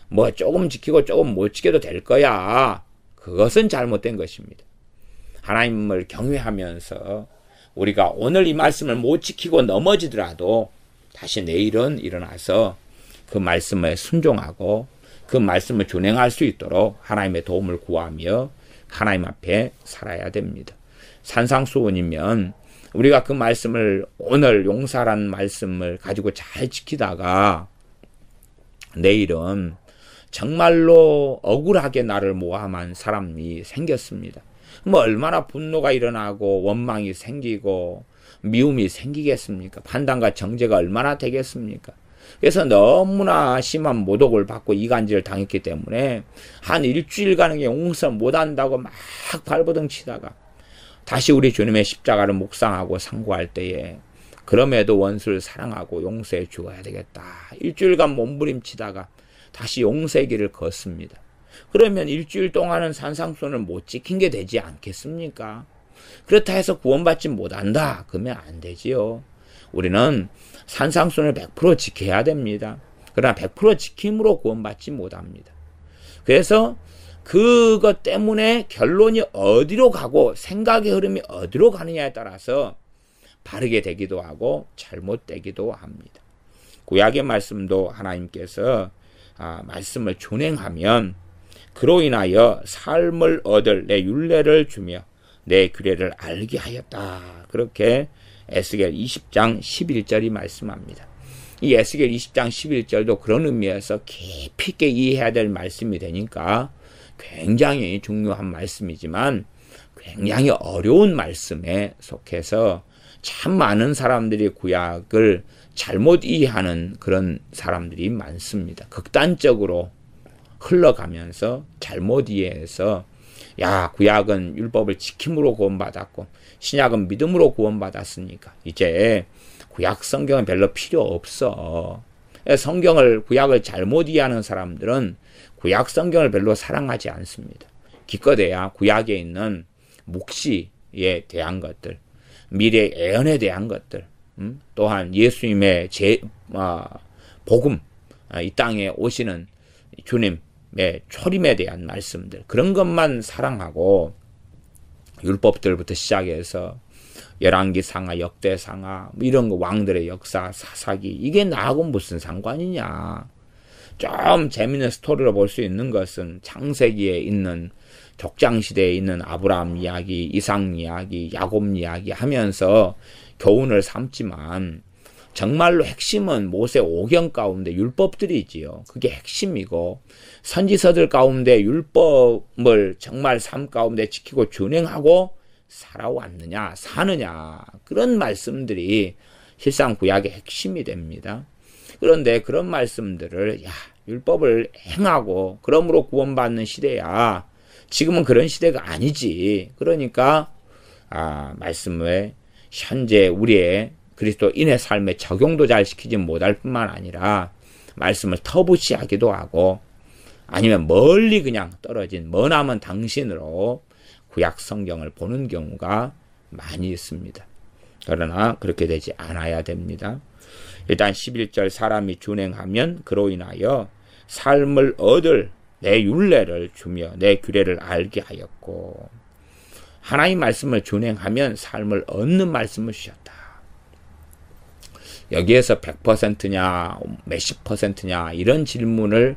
뭐 조금 지키고 조금 못 지켜도 될 거야, 그것은 잘못된 것입니다. 하나님을 경외하면서 우리가 오늘 이 말씀을 못 지키고 넘어지더라도 다시 내일은 일어나서 그 말씀에 순종하고 그 말씀을 준행할 수 있도록 하나님의 도움을 구하며 하나님 앞에 살아야 됩니다. 산상수훈이면 우리가 그 말씀을, 오늘 용서라는 말씀을 가지고 잘 지키다가 내일은 정말로 억울하게 나를 모함한 사람이 생겼습니다. 뭐 얼마나 분노가 일어나고 원망이 생기고 미움이 생기겠습니까? 판단과 정죄가 얼마나 되겠습니까? 그래서 너무나 심한 모독을 받고 이간질을 당했기 때문에 한 일주일간은 용서 못한다고 막 발버둥 치다가 다시 우리 주님의 십자가를 묵상하고 상고할 때에 그럼에도 원수를 사랑하고 용서해 주어야 되겠다. 일주일간 몸부림치다가 다시 용서의 길을 걷습니다. 그러면 일주일 동안은 산상수훈을 못 지킨 게 되지 않겠습니까? 그렇다 해서 구원받지 못한다, 그러면 안 되지요. 우리는 산상수훈을 100% 지켜야 됩니다. 그러나 100% 지킴으로 구원받지 못합니다. 그래서 그것 때문에 결론이 어디로 가고 생각의 흐름이 어디로 가느냐에 따라서 바르게 되기도 하고 잘못되기도 합니다. 구약의 말씀도 하나님께서 말씀을 준행하면 그로 인하여 삶을 얻을 내 율례를 주며 내 규례를 알게 하였다. 그렇게 에스겔 20장 11절이 말씀합니다. 이 에스겔 20장 11절도 그런 의미에서 깊이 있게 이해해야 될 말씀이 되니까 굉장히 중요한 말씀이지만 굉장히 어려운 말씀에 속해서 참 많은 사람들이 구약을 잘못 이해하는 그런 사람들이 많습니다. 극단적으로 흘러가면서 잘못 이해해서 구약은 율법을 지킴으로 구원받았고 신약은 믿음으로 구원받았으니까 이제 구약 성경은 별로 필요 없어. 구약을 잘못 이해하는 사람들은 구약 성경을 별로 사랑하지 않습니다. 기껏해야 구약에 있는 묵시에 대한 것들, 미래의 예언에 대한 것들, 또한 예수님의 복음, 이 땅에 오시는 주님의 초림에 대한 말씀들, 그런 것만 사랑하고 율법들부터 시작해서 열왕기상하, 역대상하, 이런 거 왕들의 역사, 사사기, 이게 나하고 무슨 상관이냐. 좀 재밌는 스토리로 볼 수 있는 것은 창세기에 있는 족장시대에 있는 아브라함 이야기, 이삭 이야기, 야곱 이야기 하면서 교훈을 삼지만 정말로 핵심은 모세 오경 가운데 율법들이지요. 그게 핵심이고 선지서들 가운데 율법을 정말 삶 가운데 지키고 준행하고 살아왔느냐, 사느냐, 그런 말씀들이 실상 구약의 핵심이 됩니다. 그런데 그런 말씀들을 율법을 행하고 그러므로 구원받는 시대야. 지금은 그런 시대가 아니지. 그러니까 말씀을 현재 우리의 그리스도인의 삶에 적용도 잘 시키지 못할 뿐만 아니라 말씀을 터부시하기도 하고 아니면 멀리 그냥 떨어진 머나먼 당신으로 구약 성경을 보는 경우가 많이 있습니다. 그러나 그렇게 되지 않아야 됩니다. 일단 11절 사람이 준행하면 그로 인하여 삶을 얻을 내 율례를 주며 내 규례를 알게 하였고 하나님 말씀을 준행하면 삶을 얻는 말씀을 주셨다. 여기에서 100%냐 몇십 %냐 이런 질문을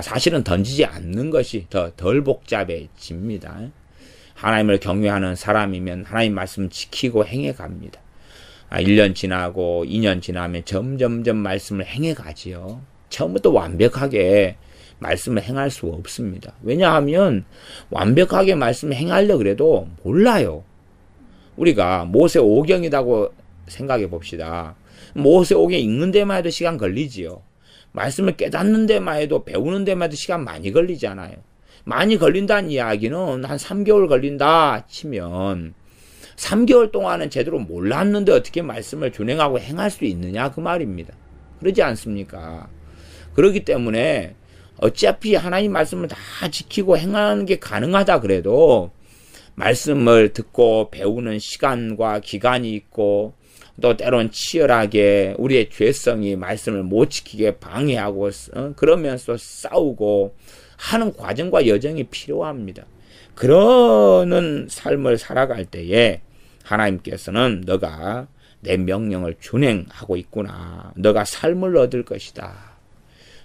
사실은 던지지 않는 것이 덜 복잡해집니다. 하나님을 경외하는 사람이면 하나님 말씀 지키고 행해갑니다. 1년 지나고 2년 지나면 점점점 말씀을 행해가지요. 처음부터 완벽하게 말씀을 행할 수 없습니다. 왜냐하면 완벽하게 말씀을 행하려고 그래도 몰라요. 우리가 모세 오경이라고 생각해 봅시다. 모세 오경 읽는 데만 해도 시간 걸리지요. 말씀을 깨닫는 데만 해도 배우는 데만 해도 시간 많이 걸리잖아요. 많이 걸린다는 이야기는 한 3개월 걸린다 치면 3개월 동안은 제대로 몰랐는데 어떻게 말씀을 준행하고 행할 수 있느냐 그 말입니다. 그러지 않습니까? 그렇기 때문에 어차피 하나님 말씀을 다 지키고 행하는 게 가능하다 그래도 말씀을 듣고 배우는 시간과 기간이 있고 또 때론 치열하게 우리의 죄성이 말씀을 못 지키게 방해하고 그러면서 싸우고 하는 과정과 여정이 필요합니다. 그러는 삶을 살아갈 때에 하나님께서는 너가 내 명령을 준행하고 있구나. 너가 삶을 얻을 것이다.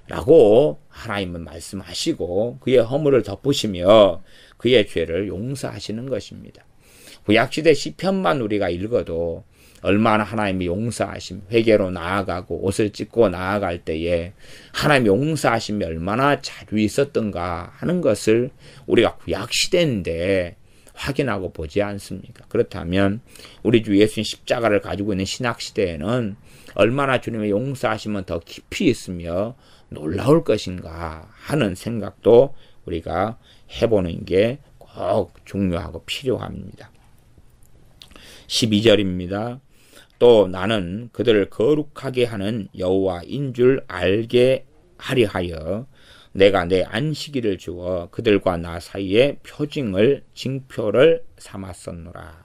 라고 하나님은 말씀하시고 그의 허물을 덮으시며 그의 죄를 용서하시는 것입니다. 구약시대 시편만 우리가 읽어도 얼마나 하나님이 용서하심, 회개로 나아가고 옷을 찢고 나아갈 때에 하나님이 용서하심이 얼마나 자주 있었던가 하는 것을 우리가 구약시대인데 확인하고 보지 않습니까? 그렇다면 우리 주 예수님 십자가를 가지고 있는 신약시대에는 얼마나 주님의 용서하심은 더 깊이 있으며 놀라울 것인가 하는 생각도 우리가 해보는 게 꼭 중요하고 필요합니다. 12절입니다. 또 나는 그들을 거룩하게 하는 여호와인 줄 알게 하리 하여 내가 내 안식일을 주어 그들과 나 사이에 징표를 삼았었노라.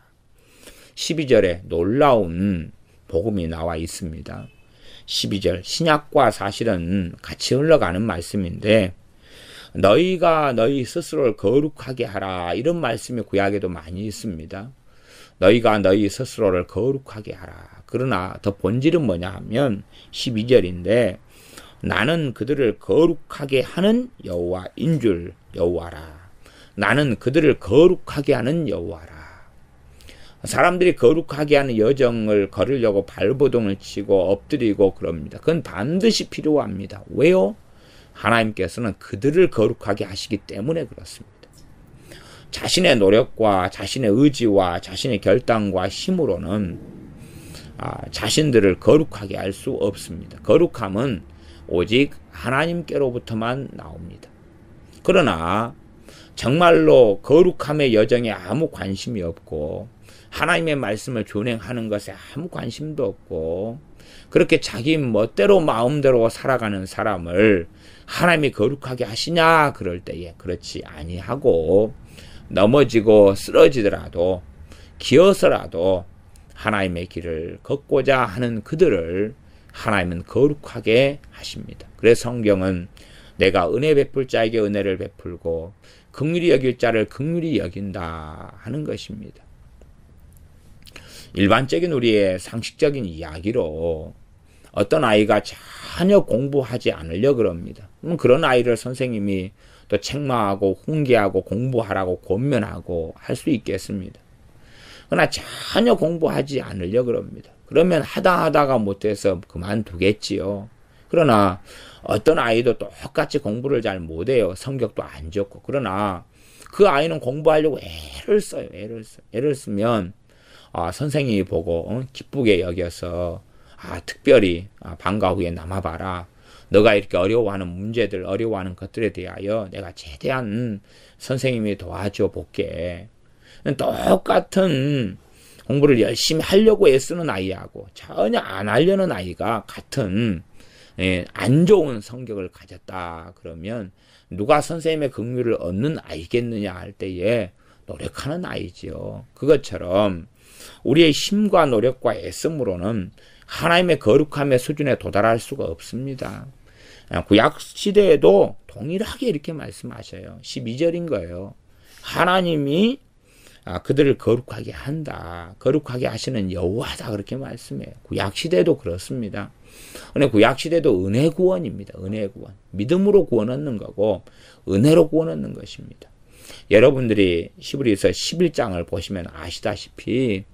12절에 놀라운 복음이 나와 있습니다. 12절 신약과 사실은 같이 흘러가는 말씀인데 너희가 너희 스스로를 거룩하게 하라 이런 말씀이 구약에도 많이 있습니다. 너희가 너희 스스로를 거룩하게 하라. 그러나 더 본질은 뭐냐 하면 12절인데 나는 그들을 거룩하게 하는 여호와인 줄 여호와라. 나는 그들을 거룩하게 하는 여호와라. 사람들이 거룩하게 하는 여정을 걸으려고 발버둥을 치고 엎드리고 그럽니다. 그건 반드시 필요합니다. 왜요? 하나님께서는 그들을 거룩하게 하시기 때문에 그렇습니다. 자신의 노력과 자신의 의지와 자신의 결단과 힘으로는 자신들을 거룩하게 할 수 없습니다. 거룩함은 오직 하나님께로부터만 나옵니다. 그러나 정말로 거룩함의 여정에 아무 관심이 없고 하나님의 말씀을 준행하는 것에 아무 관심도 없고 그렇게 자기 멋대로 마음대로 살아가는 사람을 하나님이 거룩하게 하시냐 그럴 때에 그렇지 아니하고 넘어지고 쓰러지더라도 기어서라도 하나님의 길을 걷고자 하는 그들을 하나님은 거룩하게 하십니다. 그래서 성경은 내가 은혜 베풀 자에게 은혜를 베풀고 긍휼히 여길 자를 긍휼히 여긴다 하는 것입니다. 일반적인 우리의 상식적인 이야기로 어떤 아이가 전혀 공부하지 않으려 그럽니다. 그런 아이를 선생님이 또 책망하고 훈계하고 공부하라고 권면하고 할 수 있겠습니다. 그러나 전혀 공부하지 않으려 그럽니다. 그러면 하다가 못해서 그만두겠지요. 그러나 어떤 아이도 똑같이 공부를 잘 못해요. 성격도 안 좋고. 그러나 그 아이는 공부하려고 애를 써요. 애를 쓰면 선생님이 보고 기쁘게 여겨서 특별히 방과 후에 남아봐라. 너가 이렇게 어려워하는 문제들, 어려워하는 것들에 대하여 내가 최대한 선생님이 도와줘 볼게. 똑같은 공부를 열심히 하려고 애쓰는 아이하고 전혀 안 하려는 아이가 같은 안 좋은 성격을 가졌다 그러면 누가 선생님의 긍휼을 얻는 아이겠느냐 할 때에 노력하는 아이지요. 그것처럼 우리의 힘과 노력과 애씀으로는 하나님의 거룩함의 수준에 도달할 수가 없습니다. 구약 시대에도 동일하게 이렇게 말씀하셔요. 12절인 거예요. 하나님이 그들을 거룩하게 한다. 거룩하게 하시는 여호와다 그렇게 말씀해요. 구약 시대도 그렇습니다. 근데 구약 시대도 은혜 구원입니다. 은혜 구원. 믿음으로 구원 얻는 거고 은혜로 구원 얻는 것입니다. 여러분들이 히브리서 11장을 보시면 아시다시피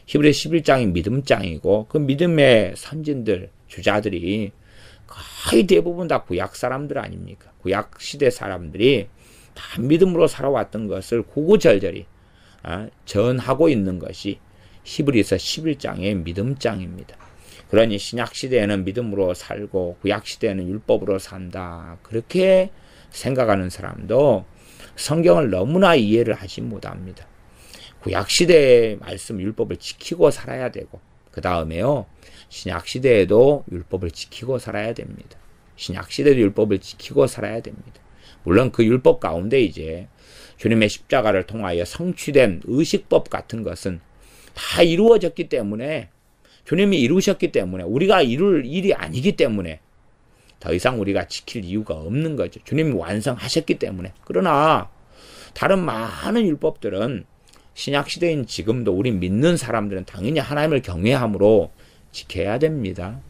히브리 11장이 믿음장이고 그 믿음의 선진들, 주자들이 거의 대부분 다 구약 사람들 아닙니까? 구약 시대 사람들이 다 믿음으로 살아왔던 것을 구구절절히 전하고 있는 것이 히브리서 11장의 믿음장입니다. 그러니 신약 시대에는 믿음으로 살고 구약 시대에는 율법으로 산다. 그렇게 생각하는 사람도 성경을 너무나 이해를 하지 못합니다. 구약 시대의 말씀 율법을 지키고 살아야 되고 그 다음에요. 신약 시대에도 율법을 지키고 살아야 됩니다. 신약 시대도 율법을 지키고 살아야 됩니다. 물론 그 율법 가운데 이제 주님의 십자가를 통하여 성취된 의식법 같은 것은 다 이루어졌기 때문에 주님이 이루셨기 때문에 우리가 이룰 일이 아니기 때문에 더 이상 우리가 지킬 이유가 없는 거죠. 주님이 완성하셨기 때문에. 그러나 다른 많은 율법들은 신약시대인 지금도 우리 믿는 사람들은 당연히 하나님을 경외함으로 지켜야 됩니다.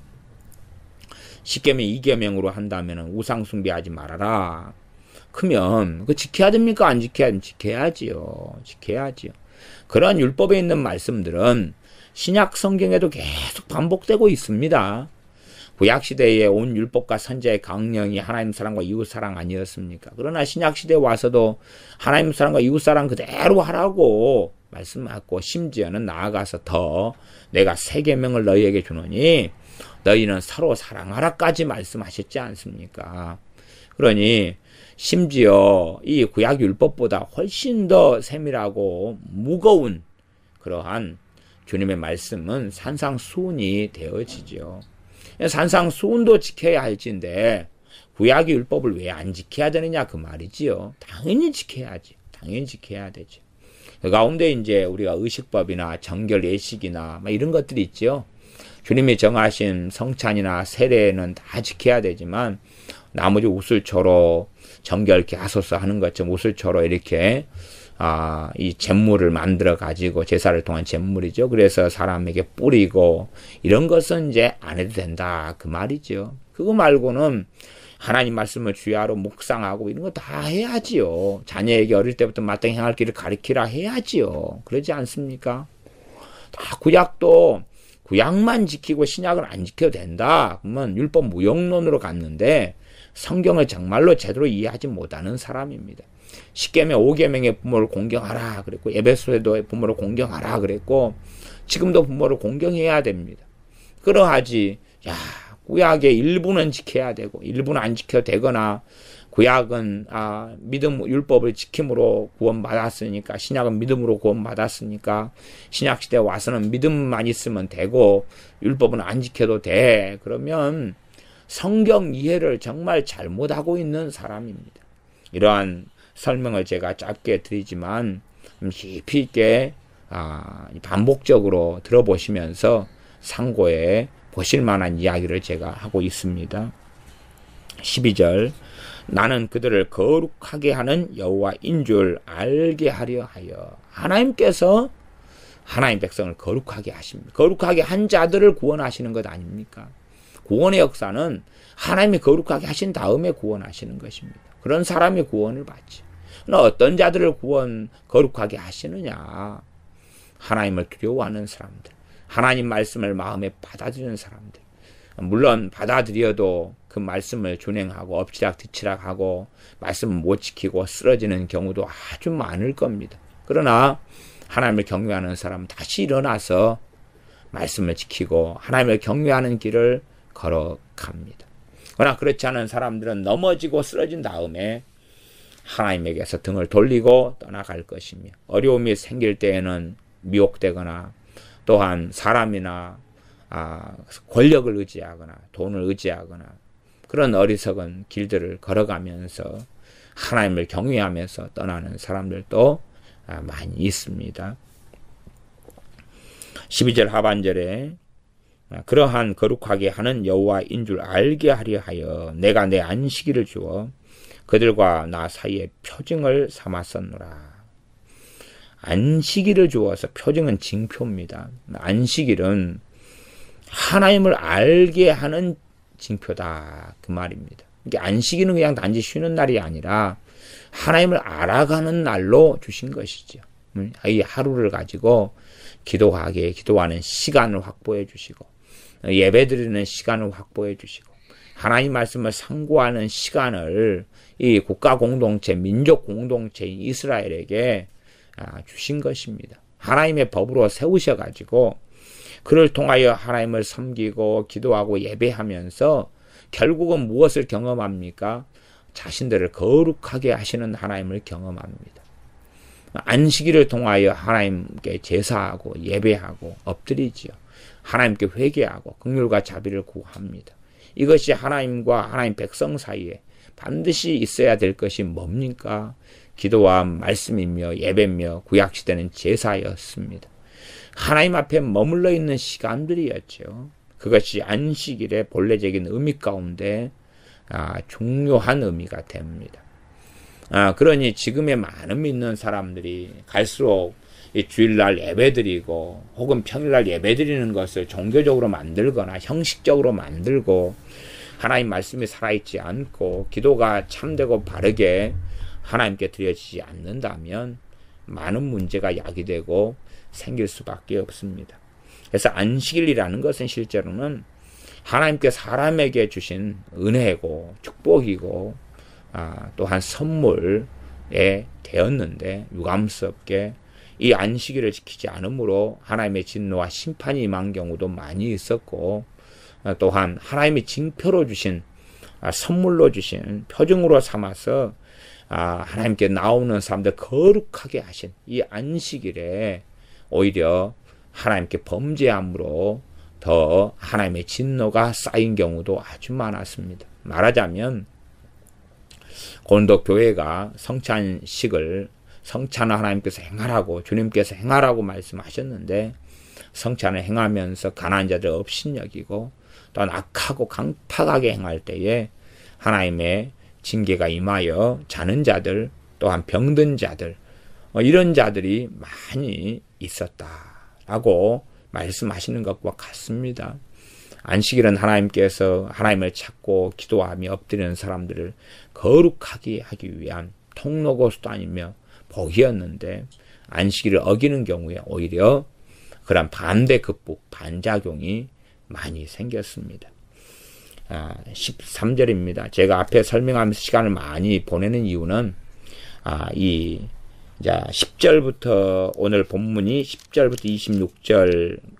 십계명 2계명으로 한다면 우상 숭배하지 말아라. 그러면 그 지켜야 됩니까? 안 지켜야 됩니까? 지켜야지요. 그러한 율법에 있는 말씀들은 신약 성경에도 계속 반복되고 있습니다. 구약시대에 온 율법과 선지자의 강령이 하나님 사랑과 이웃 사랑 아니었습니까? 그러나 신약시대에 와서도 하나님 사랑과 이웃 사랑 그대로 하라고 말씀하고 심지어는 나아가서 더 내가 새 계명을 너희에게 주노니 너희는 서로 사랑하라까지 말씀하셨지 않습니까? 그러니 심지어 이 구약 율법보다 훨씬 더 세밀하고 무거운 그러한 주님의 말씀은 산상수훈이 되어지죠. 산상수훈도 지켜야 할진데 구약의 율법을 왜 안 지켜야 되느냐 그 말이지요. 당연히 지켜야지. 당연히 지켜야 되죠. 그 가운데 이제 우리가 의식법이나 정결 예식이나 이런 것들이 있죠. 주님이 정하신 성찬이나 세례는 다 지켜야 되지만 나머지 우슬초로 정결케 하소서 하는 것처럼 우슬초로 이렇게 이 잿물을 만들어 가지고 제사를 통한 잿물이죠. 그래서 사람에게 뿌리고 이런 것은 이제 안 해도 된다 그 말이죠. 그거 말고는 하나님 말씀을 주야로 묵상하고 이런 거 다 해야지요. 자녀에게 어릴 때부터 마땅히 행할 길을 가르치라 해야지요. 그러지 않습니까? 다 구약도 구약만 지키고 신약을 안 지켜도 된다. 그러면 율법 무용론으로 갔는데 성경을 정말로 제대로 이해하지 못하는 사람입니다. 십계명 5계명의 부모를 공경하라 그랬고 에베소에도 부모를 공경하라 그랬고 지금도 부모를 공경해야 됩니다. 그러하지 구약의 일부는 지켜야 되고 일부는 안 지켜도 되거나 구약은 믿음 율법을 지킴으로 구원받았으니까 신약은 믿음으로 구원받았으니까 신약시대 와서는 믿음만 있으면 되고 율법은 안 지켜도 돼. 그러면 성경 이해를 정말 잘못하고 있는 사람입니다. 이러한 설명을 제가 짧게 드리지만 깊이 있게 반복적으로 들어보시면서 상고해 보실 만한 이야기를 제가 하고 있습니다. 12절 나는 그들을 거룩하게 하는 여호와인 줄 알게 하려 하여 하나님께서 하나님 백성을 거룩하게 하십니다. 거룩하게 한 자들을 구원하시는 것 아닙니까? 구원의 역사는 하나님이 거룩하게 하신 다음에 구원하시는 것입니다. 그런 사람이 구원을 받지. 그러나 어떤 자들을 거룩하게 하시느냐? 하나님을 두려워하는 사람들, 하나님 말씀을 마음에 받아들이는 사람들. 물론 받아들여도 그 말씀을 준행하고 엎치락뒤치락하고 말씀을 못 지키고 쓰러지는 경우도 아주 많을 겁니다. 그러나 하나님을 경외하는 사람은 다시 일어나서 말씀을 지키고 하나님을 경외하는 길을 걸어갑니다. 그러나 그렇지 않은 사람들은 넘어지고 쓰러진 다음에 하나님에게서 등을 돌리고 떠나갈 것이며 어려움이 생길 때에는 미혹되거나 또한 사람이나 권력을 의지하거나 돈을 의지하거나 그런 어리석은 길들을 걸어가면서 하나님을 경외하면서 떠나는 사람들도 많이 있습니다. 12절 하반절에 그러한 거룩하게 하는 여호와인 줄 알게 하려 하여 내가 내 안식일을 주어 그들과 나 사이에 표징을 삼았었노라. 안식일을 주어서 표징은 징표입니다. 안식일은 하나님을 알게 하는 징표다 그 말입니다. 안식일은 그냥 단지 쉬는 날이 아니라 하나님을 알아가는 날로 주신 것이죠. 이 하루를 가지고 기도하는 시간을 확보해 주시고 예배드리는 시간을 확보해 주시고 하나님 말씀을 상고하는 시간을 이 국가 공동체, 민족 공동체인 이스라엘에게 주신 것입니다. 하나님의 법으로 세우셔가지고 그를 통하여 하나님을 섬기고 기도하고 예배하면서 결국은 무엇을 경험합니까? 자신들을 거룩하게 하시는 하나님을 경험합니다. 안식일을 통하여 하나님께 제사하고 예배하고 엎드리지요. 하나님께 회개하고 긍휼과 자비를 구합니다. 이것이 하나님과 하나님 백성 사이에 반드시 있어야 될 것이 뭡니까? 기도와 말씀이며 예배며 구약시대는 제사였습니다. 하나님 앞에 머물러 있는 시간들이었죠. 그것이 안식일의 본래적인 의미 가운데 중요한 의미가 됩니다. 그러니 지금의 많은 믿는 사람들이 갈수록 이 주일날 예배드리고 혹은 평일날 예배드리는 것을 종교적으로 만들거나 형식적으로 만들고 하나님 말씀이 살아있지 않고 기도가 참되고 바르게 하나님께 드려지지 않는다면 많은 문제가 야기되고 생길 수밖에 없습니다. 그래서 안식일이라는 것은 실제로는 하나님께 사람에게 주신 은혜고 축복이고 또한 선물에 되었는데 유감스럽게 이 안식일을 지키지 않으므로 하나님의 진노와 심판이 임한 경우도 많이 있었고 또한 하나님이 징표로 주신 선물로 주신 표징으로 삼아서 하나님께 나오는 사람들 거룩하게 하신 이 안식일에 오히려 하나님께 범죄함으로 더 하나님의 진노가 쌓인 경우도 아주 많았습니다. 말하자면 고린도 교회가 성찬식을 성찬을 하나님께서 행하라고 주님께서 행하라고 말씀하셨는데 성찬을 행하면서 가난한 자들 업신여기고 또한 악하고 강팍하게 행할 때에 하나님의 징계가 임하여 자는 자들 또한 병든 자들 이런 자들이 많이 있었다라고 말씀하시는 것과 같습니다. 안식일은 하나님께서 하나님을 찾고 기도하며 엎드리는 사람들을 거룩하게 하기 위한 통로고 수단이며 복이었는데 안식일을 어기는 경우에 오히려 그런 반대 극복, 반작용이 많이 생겼습니다. 13절입니다. 제가 앞에 설명하면서 시간을 많이 보내는 이유는 이 10절부터 오늘 본문이 10절부터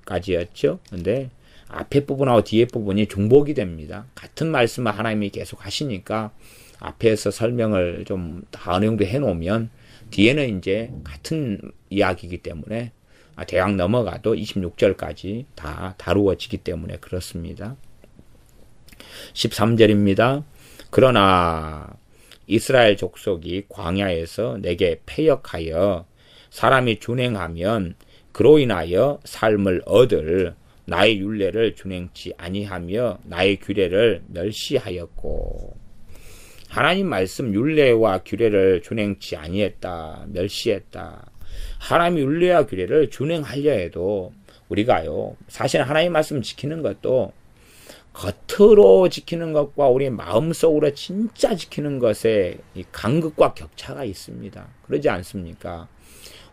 26절까지였죠. 근데 앞에 부분하고 뒤에 부분이 중복이 됩니다. 같은 말씀을 하나님이 계속 하시니까 앞에서 설명을 좀 다 어느 정도 해놓으면 뒤에는 이제 같은 이야기이기 때문에 대강 넘어가도 26절까지 다 다루어지기 때문에 그렇습니다. 13절입니다. 그러나 이스라엘 족속이 광야에서 내게 패역하여 사람이 준행하면 그로 인하여 삶을 얻을 나의 율례를 준행치 아니하며 나의 규례를 멸시하였고, 하나님 말씀 율례와 규례를 준행치 아니했다, 멸시했다. 하나님의 율례와 규례를 준행하려 해도 우리가요, 사실 하나님 말씀 지키는 것도 겉으로 지키는 것과 우리 마음속으로 진짜 지키는 것에 이 간극과 격차가 있습니다. 그러지 않습니까?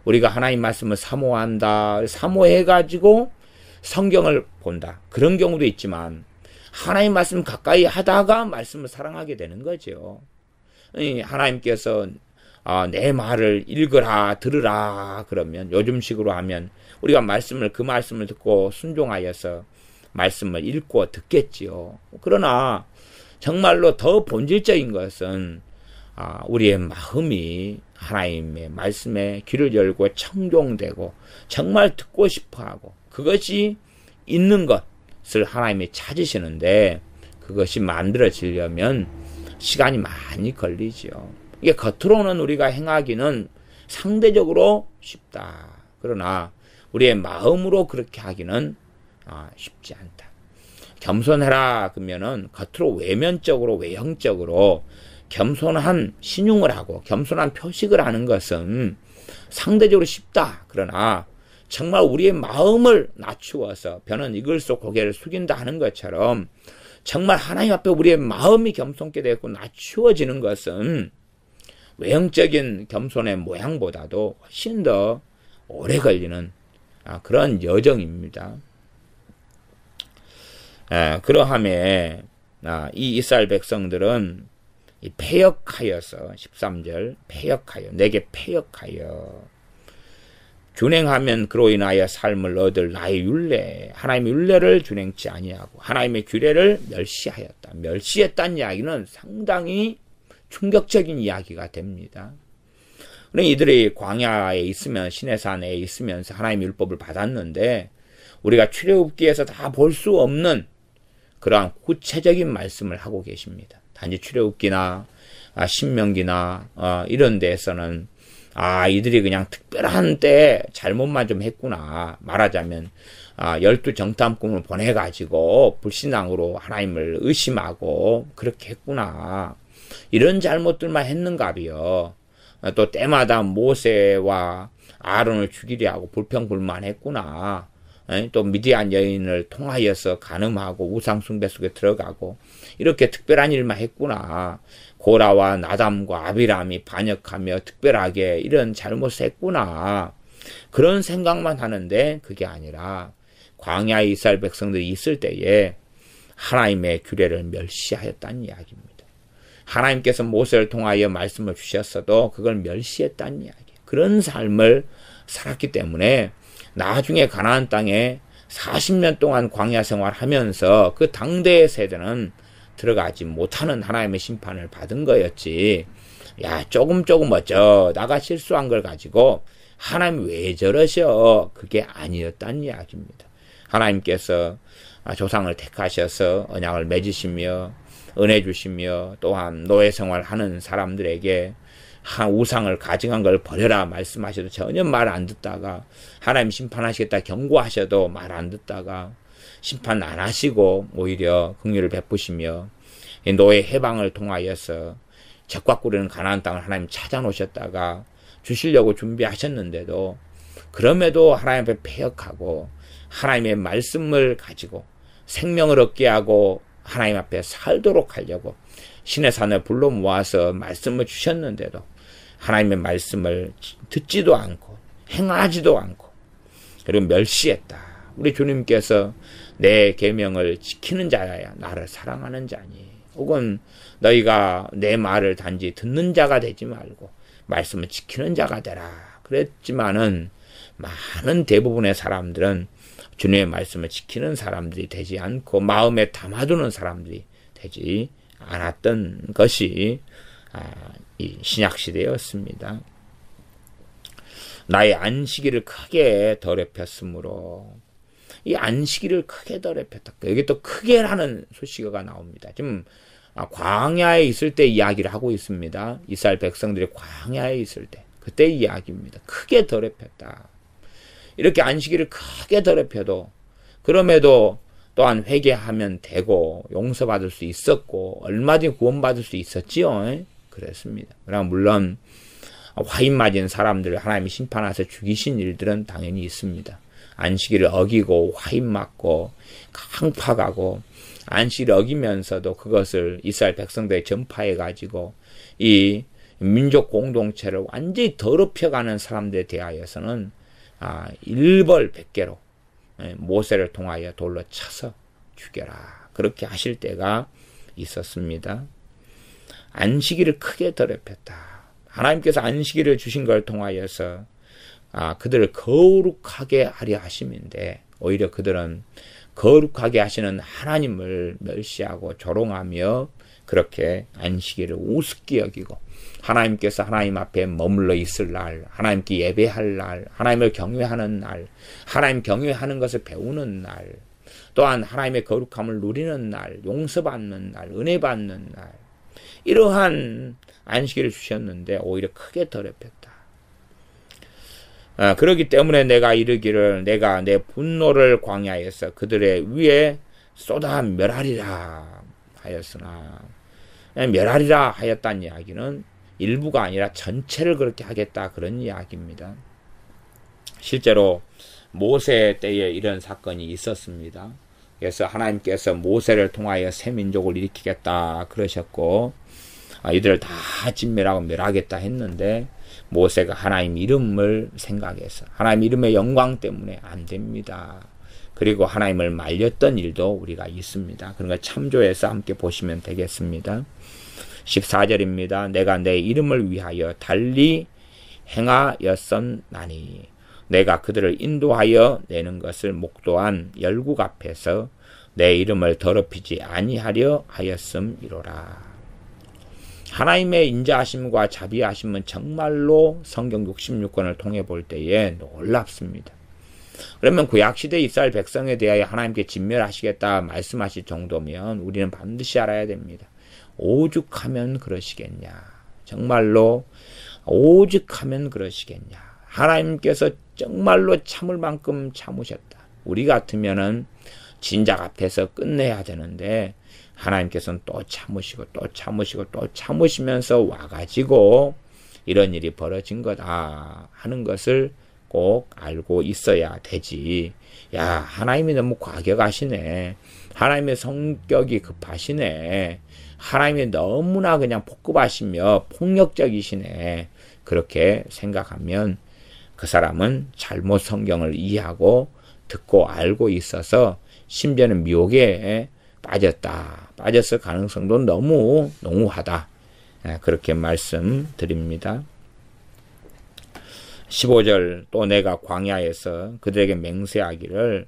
우리가 하나님 말씀을 사모한다, 사모해가지고 성경을 본다. 그런 경우도 있지만 하나님 말씀 가까이 하다가 말씀을 사랑하게 되는 거죠. 하나님께서 내 말을 읽으라, 들으라 그러면 요즘식으로 하면 우리가 그 말씀을 듣고 순종하여서 말씀을 읽고 듣겠지요. 그러나 정말로 더 본질적인 것은 우리의 마음이 하나님의 말씀에 귀를 열고 청종되고 정말 듣고 싶어하고 그것이 있는 것을 하나님이 찾으시는데 그것이 만들어지려면 시간이 많이 걸리죠. 이게 겉으로는 우리가 행하기는 상대적으로 쉽다. 그러나 우리의 마음으로 그렇게 하기는 쉽지 않다. 겸손해라 그러면은 겉으로 외면적으로 외형적으로 겸손한 신용을 하고 겸손한 표식을 하는 것은 상대적으로 쉽다. 그러나 정말 우리의 마음을 낮추어서 변은 이글속 고개를 숙인다 하는 것처럼 정말 하나님 앞에 우리의 마음이 겸손게 되고 낮추어지는 것은 외형적인 겸손의 모양보다도 훨씬 더 오래 걸리는 그런 여정입니다. 그러함에 이 이스라엘 백성들은 패역하여서 13절 패역하여 내게 패역하여 준행하면 그로 인하여 삶을 얻을 나의 율례 하나님의 율례를 준행치 아니하고 하나님의 규례를 멸시하였다. 멸시했다는 이야기는 상당히 충격적인 이야기가 됩니다. 이들이 광야에 있으면 시내산에 있으면서 하나님의 율법을 받았는데 우리가 출애굽기에서 다 볼 수 없는 그러한 구체적인 말씀을 하고 계십니다. 단지 출애굽기나 신명기나 이런 데에서는 이들이 그냥 특별한 때 잘못만 좀 했구나. 말하자면 12정탐꾼을 보내가지고 불신앙으로 하나님을 의심하고 그렇게 했구나. 이런 잘못들만 했는가비요. 또 때마다 모세와 아론을 죽이려 하고 불평불만했구나. 또 미디안 여인을 통하여서 간음하고 우상숭배 속에 들어가고 이렇게 특별한 일만 했구나. 고라와 나담과 아비람이 반역하며 특별하게 이런 잘못을 했구나. 그런 생각만 하는데 그게 아니라 광야의 이스라엘 백성들이 있을 때에 하나님의 규례를 멸시하였다는 이야기입니다. 하나님께서 모세를 통하여 말씀을 주셨어도 그걸 멸시했다는 이야기. 그런 삶을 살았기 때문에 나중에 가나안 땅에 40년 동안 광야 생활하면서 그 당대의 세대는 들어가지 못하는 하나님의 심판을 받은 거였지. 조금 나가 실수한 걸 가지고 하나님 왜 저러셔? 그게 아니었다는 이야기입니다. 하나님께서 조상을 택하셔서 언약을 맺으시며 은혜 주시며 또한 노예 생활하는 사람들에게 우상을 가증한 걸 버려라 말씀하셔도 전혀 말 안 듣다가 하나님 심판하시겠다 경고하셔도 말 안 듣다가 심판 안 하시고 오히려 긍휼을 베푸시며 노예 해방을 통하여서 적과 꾸리는 가나안 땅을 하나님 찾아놓으셨다가 주시려고 준비하셨는데도 그럼에도 하나님 앞에 패역하고 하나님의 말씀을 가지고 생명을 얻게 하고 하나님 앞에 살도록 하려고 신의 산을 불러 모아서 말씀을 주셨는데도 하나님의 말씀을 듣지도 않고 행하지도 않고 그리고 멸시했다. 우리 주님께서 내 계명을 지키는 자야 나를 사랑하는 자니, 혹은 너희가 내 말을 단지 듣는 자가 되지 말고 말씀을 지키는 자가 되라 그랬지만은 많은 대부분의 사람들은 주님의 말씀을 지키는 사람들이 되지 않고 마음에 담아두는 사람들이 되지 않았던 것이 이 신약시대였습니다. 나의 안식일을 크게 더럽혔으므로, 이 안식일을 크게 더럽혔다. 여기 또 크게라는 수식어가 나옵니다. 지금 광야에 있을 때 이야기를 하고 있습니다. 이스라엘 백성들이 광야에 있을 때 그때 이야기입니다. 크게 더럽혔다. 이렇게 안식일을 크게 더럽혀도 그럼에도 또한 회개하면 되고 용서받을 수 있었고 얼마든지 구원받을 수 있었지요. 그랬습니다. 그러나 물론 화인 맞은 사람들을 하나님이 심판하셔 죽이신 일들은 당연히 있습니다. 안식일을 어기고 화인 맞고 강파가고 안식일을 어기면서도 그것을 이스라엘 백성들에 전파해 가지고 이 민족 공동체를 완전히 더럽혀가는 사람들에 대하여서는 일벌백계로 모세를 통하여 돌로 쳐서 죽여라 그렇게 하실 때가 있었습니다. 안식일을 크게 더럽혔다. 하나님께서 안식일을 주신 걸 통하여서 그들을 거룩하게 하려 하심인데 오히려 그들은 거룩하게 하시는 하나님을 멸시하고 조롱하며 그렇게 안식일을 우습게 여기고 하나님께서 하나님 앞에 머물러 있을 날, 하나님께 예배할 날, 하나님을 경외하는 날, 하나님 경외하는 것을 배우는 날, 또한 하나님의 거룩함을 누리는 날, 용서받는 날, 은혜 받는 날, 이러한 안식일을 주셨는데 오히려 크게 더럽혔다. 그렇기 때문에 내가 이르기를 내가 내 분노를 광야에서 그들의 위에 쏟아 멸하리라 하였으나, 멸하리라 하였다는 이야기는 일부가 아니라 전체를 그렇게 하겠다 그런 이야기입니다. 실제로 모세 때에 이런 사건이 있었습니다. 그래서 하나님께서 모세를 통하여 새 민족을 일으키겠다 그러셨고 이들을 다 진멸하고 멸하겠다 했는데 모세가 하나님 이름을 생각해서 하나님 이름의 영광 때문에 안 됩니다. 그리고 하나님을 말렸던 일도 우리가 있습니다. 그런 걸 참조해서 함께 보시면 되겠습니다. 14절입니다. 내가 내 이름을 위하여 달리 행하였었나니 내가 그들을 인도하여 내는 것을 목도한 열국 앞에서 내 이름을 더럽히지 아니하려 하였음이로라. 하나님의 인자하심과 자비하심은 정말로 성경 66권을 통해 볼 때에 놀랍습니다. 그러면 구약시대 이스라엘 백성에 대하여 하나님께 진멸하시겠다 말씀하실 정도면 우리는 반드시 알아야 됩니다. 오죽하면 그러시겠냐. 정말로 오죽하면 그러시겠냐. 하나님께서 정말로 참을 만큼 참으셨다. 우리 같으면은 진작 앞에서 끝내야 되는데 하나님께서는 또 참으시고 또 참으시고 또 참으시면서 와가지고 이런 일이 벌어진 거다 하는 것을 꼭 알고 있어야 되지. 야, 하나님이 너무 과격하시네. 하나님의 성격이 급하시네. 하나님이 너무나 그냥 폭급하시며 폭력적이시네. 그렇게 생각하면 그 사람은 잘못 성경을 이해하고 듣고 알고 있어서 심지어는 미혹에 빠졌을 가능성도 너무 농후하다. 그렇게 말씀드립니다. 15절 또 내가 광야에서 그들에게 맹세하기를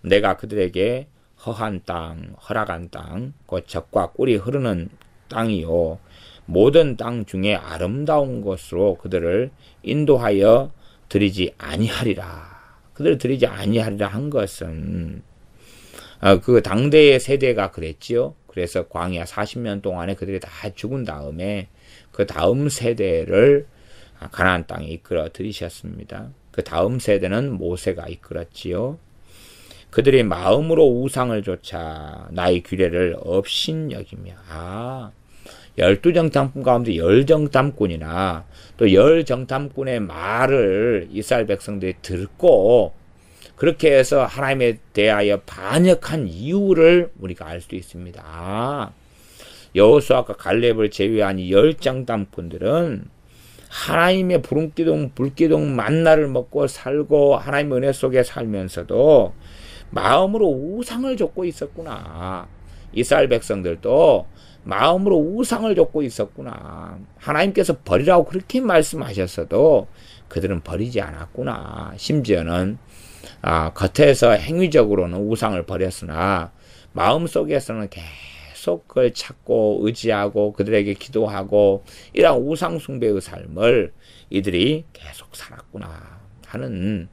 내가 그들에게 허한 땅, 허락한 땅, 곧 젖과 꿀이 흐르는 땅이요 모든 땅 중에 아름다운 곳으로 그들을 인도하여 드리지 아니하리라. 그들을 드리지 아니하리라 한 것은 그 당대의 세대가 그랬지요. 그래서 광야 40년 동안에 그들이 다 죽은 다음에 그 다음 세대를 가나안 땅에 이끌어 들이셨습니다. 그 다음 세대는 모세가 이끌었지요. 그들이 마음으로 우상을 좇아 나의 규례를 업신여기며 열두정탐꾼 가운데 열정탐꾼이나 또 열정탐꾼의 말을 이스라엘 백성들이 듣고 그렇게 해서 하나님에 대하여 반역한 이유를 우리가 알 수 있습니다. 여호수아와 갈렙을 제외한 이 열정탐꾼들은 하나님의 부름기둥 불기둥 만나를 먹고 살고 하나님의 은혜 속에 살면서도 마음으로 우상을 좇고 있었구나. 이스라엘 백성들도 마음으로 우상을 좇고 있었구나. 하나님께서 버리라고 그렇게 말씀하셨어도 그들은 버리지 않았구나. 심지어는 겉에서 행위적으로는 우상을 버렸으나 마음속에서는 계속 그걸 찾고 의지하고 그들에게 기도하고 이런 우상 숭배의 삶을 이들이 계속 살았구나 하는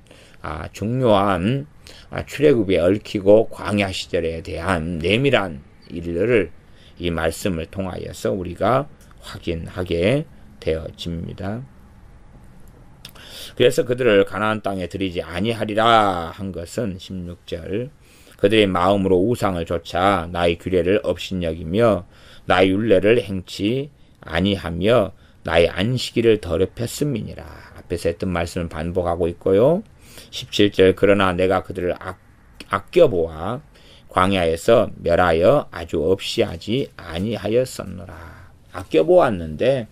중요한 출애굽에 얽히고 광야 시절에 대한 내밀한 일을 이 말씀을 통하여서 우리가 확인하게 되어집니다. 그래서 그들을 가나안 땅에 들이지 아니하리라 한 것은 16절 그들의 마음으로 우상을 좇아 나의 규례를 업신여기며 나의 율례를 행치 아니하며 나의 안식일을 더럽혔음이니라. 앞에서 했던 말씀을 반복하고 있고요. 17절 그러나 내가 그들을 아껴보아 광야에서 멸하여 아주 없이 하지 아니하였었노라. 아껴보았는데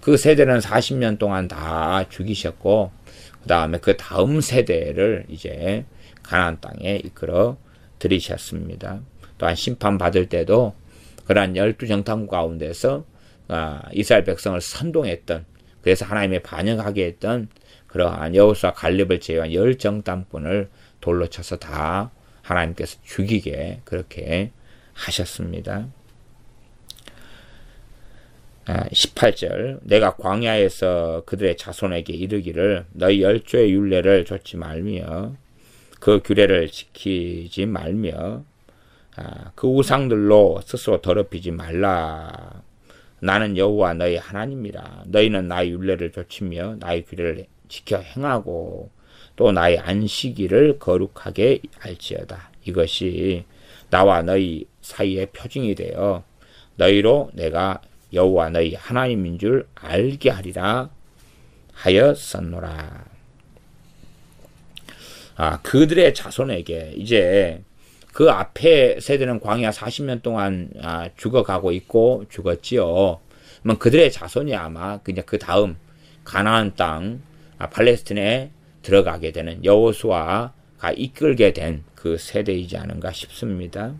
그 세대는 40년 동안 다 죽이셨고 그 다음에 그 다음 세대를 이제 가나안 땅에 이끌어 들이셨습니다. 또한 심판받을 때도 그러한 12정탐꾼 가운데서 이스라엘 백성을 선동했던 그래서 하나님의 반역하게 했던 그러한 여호수아 갈렙을 제외한 10정탐꾼을 돌로 쳐서 다 하나님께서 죽이게 그렇게 하셨습니다. 18절 내가 광야에서 그들의 자손에게 이르기를 너희 열조의 율례를 좇지 말며 그 규례를 지키지 말며 그 우상들로 스스로 더럽히지 말라. 나는 여호와 너희 하나님이라. 너희는 나의 율례를 좇으며 나의 규례를 지켜 행하고 또 나의 안식일을 거룩하게 할지어다. 이것이 나와 너희 사이의 표징이 되어 너희로 내가 여호와 너희 하나님인 줄 알게 하리라 하였었노라. 그들의 자손에게 이제 그 앞에 세대는 광야 40년 동안 죽어가고 있고 죽었지요. 그들의 자손이 아마 그냥 그 다음 가나안 땅 팔레스틴에 들어가게 되는 여호수아가 이끌게 된 그 세대이지 않은가 싶습니다.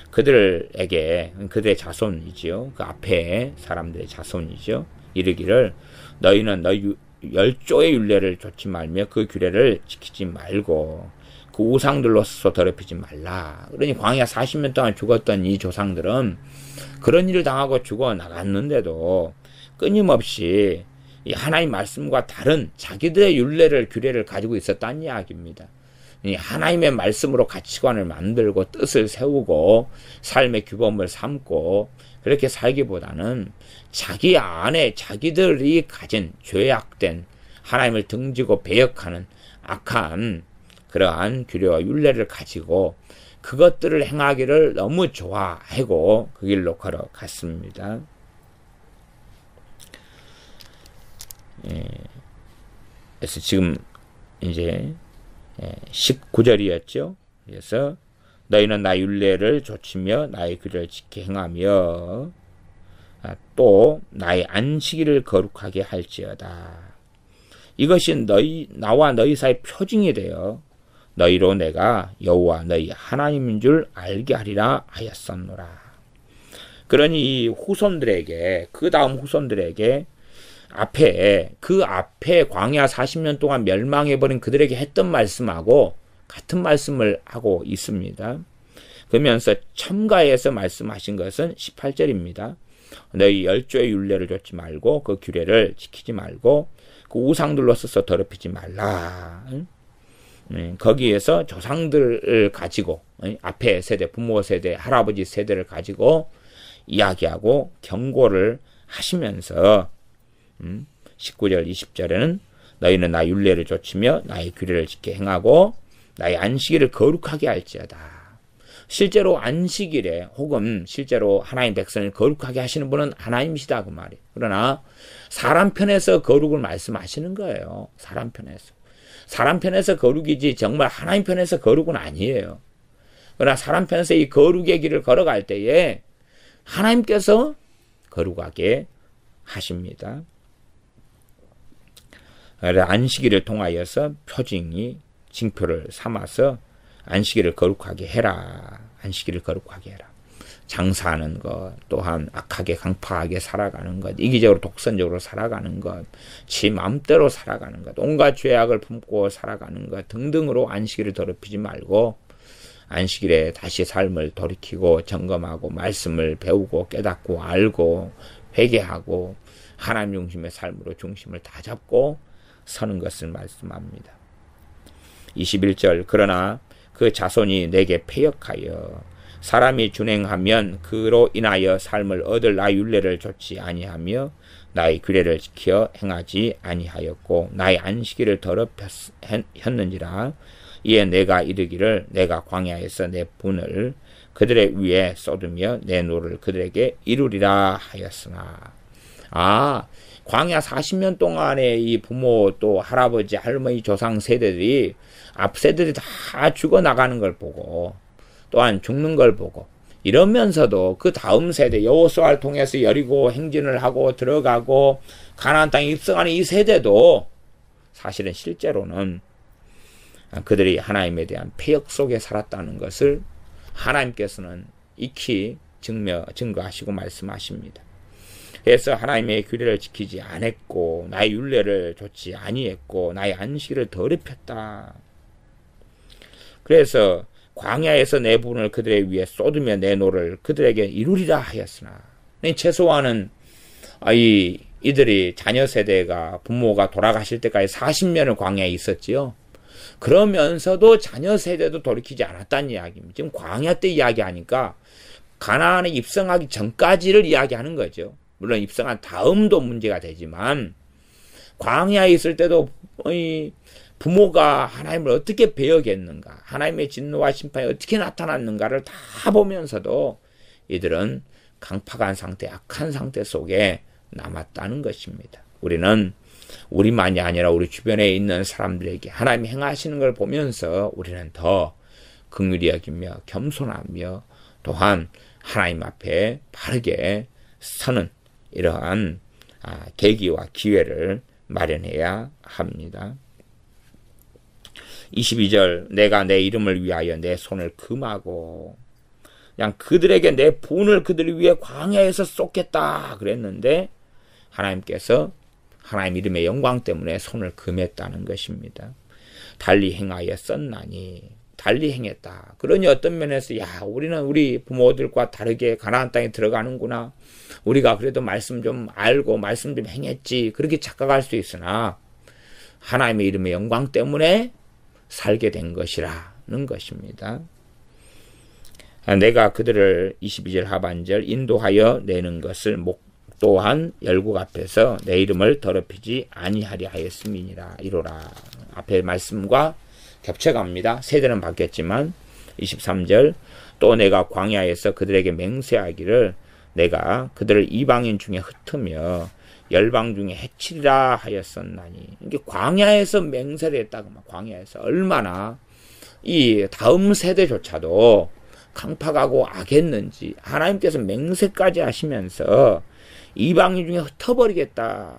그들에게 그들의 자손이지요. 그 앞에 사람들의 자손이죠. 이르기를 너희는 너희 열조의 율례를 좇지 말며 그 규례를 지키지 말고 그 우상들로 스스로 더럽히지 말라. 그러니 광야 40년 동안 죽었던 이 조상들은 그런 일을 당하고 죽어 나갔는데도 끊임없이 이 하나님 말씀과 다른 자기들의 율례를 규례를 가지고 있었다는 이야기입니다. 이 하나님의 말씀으로 가치관을 만들고 뜻을 세우고 삶의 규범을 삼고 그렇게 살기보다는 자기 안에 자기들이 가진 죄악된 하나님을 등지고 배역하는 악한 그러한 규례와 율례를 가지고 그것들을 행하기를 너무 좋아하고 그 길로 걸어갔습니다. 그래서 지금 이제 19절이었죠. 그래서 너희는 나의 율례를 좇으며 나의 규례를 지켜 행하며 또 나의 안식일을 거룩하게 할지어다. 이것이 나와 너희 사이 표징이 되어 너희로 내가 여호와 너희 하나님인 줄 알게 하리라 하였었노라. 그러니 이 후손들에게 그 다음 후손들에게 그 앞에 광야 40년 동안 멸망해버린 그들에게 했던 말씀하고 같은 말씀을 하고 있습니다. 그러면서 첨가해서 말씀하신 것은 18절입니다. 너희 열조의 율례를 좇지 말고 그 규례를 지키지 말고 그 우상들로 써서 더럽히지 말라. 거기에서 조상들을 가지고 앞에 세대, 부모 세대, 할아버지 세대를 가지고 이야기하고 경고를 하시면서 19절 20절에는 너희는 나의 율례를 좇으며 나의 규례를 지켜 행하고 나의 안식일을 거룩하게 할지어다. 실제로 안식일에 혹은 실제로 하나님 백성을 거룩하게 하시는 분은 하나님이시다 그 말이에요. 그러나 사람 편에서 거룩을 말씀하시는 거예요. 사람 편에서. 사람 편에서 거룩이지 정말 하나님 편에서 거룩은 아니에요. 그러나 사람 편에서 이 거룩의 길을 걸어갈 때에 하나님께서 거룩하게 하십니다. 안식일을 통하여서 표징이 징표를 삼아서 안식일을 거룩하게 해라. 안식일을 거룩하게 해라. 장사하는 것, 또한 악하게 강팍하게 살아가는 것, 이기적으로 독선적으로 살아가는 것, 지 마음대로 살아가는 것, 온갖 죄악을 품고 살아가는 것 등등으로 안식일을 더럽히지 말고 안식일에 다시 삶을 돌이키고 점검하고 말씀을 배우고 깨닫고 알고 회개하고 하나님 중심의 삶으로 중심을 다 잡고 서는 것을 말씀합니다. 21절 그러나 그 자손이 내게 패역하여 사람이 준행하면 그로 인하여 삶을 얻을 나의 율례를 좇지 아니하며 나의 규례를 지켜 행하지 아니하였고 나의 안식일을 더럽혔는지라 이에 내가 이르기를 내가 광야에서 내 분을 그들의 위에 쏟으며 내 노를 그들에게 이루리라 하였으나 광야 40년 동안에 이 부모 또 할아버지 할머니 조상 세대들이 앞 세대들이 다 죽어나가는 걸 보고 또한 죽는 걸 보고 이러면서도 그 다음 세대 여호수아를 통해서 여리고 행진을 하고 들어가고 가나안 땅에 입성하는 이 세대도 사실은 실제로는 그들이 하나님에 대한 패역 속에 살았다는 것을 하나님께서는 익히 증거하시고 말씀하십니다. 그래서 하나님의 규례를 지키지 않았고 나의 율례를 좇지 아니했고 나의 안식일을 더럽혔다. 그래서 광야에서 내 분을 그들의 위에 쏟으며 내 노를 그들에게 이루리라 하였으나 최소한은 이들이 자녀 세대가 부모가 돌아가실 때까지 40년을 광야에 있었지요. 그러면서도 자녀 세대도 돌이키지 않았다는 이야기입니다. 지금 광야 때 이야기하니까 가나안에 입성하기 전까지를 이야기하는 거죠. 물론 입성한 다음도 문제가 되지만 광야에 있을 때도 부모가 하나님을 어떻게 배역했는가, 하나님의 진노와 심판이 어떻게 나타났는가를 다 보면서도 이들은 강팍한 상태, 악한 상태 속에 남았다는 것입니다. 우리는 우리만이 아니라 우리 주변에 있는 사람들에게 하나님이 행하시는 걸 보면서 우리는 더 긍휼히 여기며 겸손하며 또한 하나님 앞에 바르게 서는 이러한 계기와 기회를 마련해야 합니다. 22절 내가 내 이름을 위하여 내 손을 금하고 그냥 그들에게 내 분을 그들 위해 광야에서 쏟겠다 그랬는데 하나님께서 하나님 이름의 영광 때문에 손을 금했다는 것입니다. 달리 행하여 썼나니 달리 행했다. 그러니 어떤 면에서 우리는 우리 부모들과 다르게 가나안 땅에 들어가는구나. 우리가 그래도 말씀 좀 알고 말씀 좀 행했지. 그렇게 착각할 수 있으나 하나님의 이름의 영광 때문에 살게 된 것이라는 것입니다. 내가 그들을 22절 하반절 인도하여 내는 것을 또한 열국 앞에서 내 이름을 더럽히지 아니하리 하였음이니라 이로라. 앞에 말씀과 겹쳐갑니다. 세대는 바뀌었지만 23절 또 내가 광야에서 그들에게 맹세하기를 내가 그들을 이방인 중에 흩으며 열방 중에 해치리라 하였었나니 이게 광야에서 맹세를 했다고 광야에서 얼마나 이 다음 세대조차도 강팍하고 악했는지 하나님께서 맹세까지 하시면서 이방인 중에 흩어버리겠다.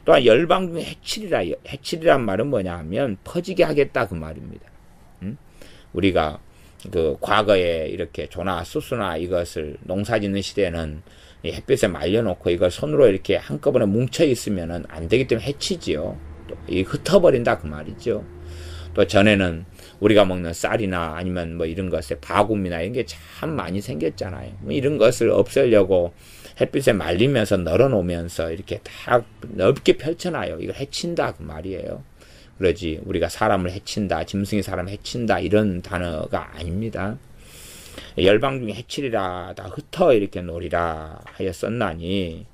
또한 열방 중에 해치리라. 해치리란 말은 뭐냐 하면 퍼지게 하겠다 그 말입니다. 우리가 그 과거에 이렇게 조나 수수나 이것을 농사 짓는 시대에는 햇빛에 말려놓고 이걸 손으로 이렇게 한꺼번에 뭉쳐 있으면은 안 되기 때문에 해치지요. 또 이 흩어버린다 그 말이죠. 또 전에는 우리가 먹는 쌀이나 아니면 뭐 이런 것에 바구미나 이런 게 참 많이 생겼잖아요. 이런 것을 없애려고 햇빛에 말리면서 널어놓으면서 이렇게 다 넓게 펼쳐놔요. 이걸 해친다 그 말이에요. 그러지 우리가 사람을 해친다, 짐승이 사람을 해친다 이런 단어가 아닙니다. 열방 중에 해치리라 다 흩어 이렇게 놓으리라 하였었나니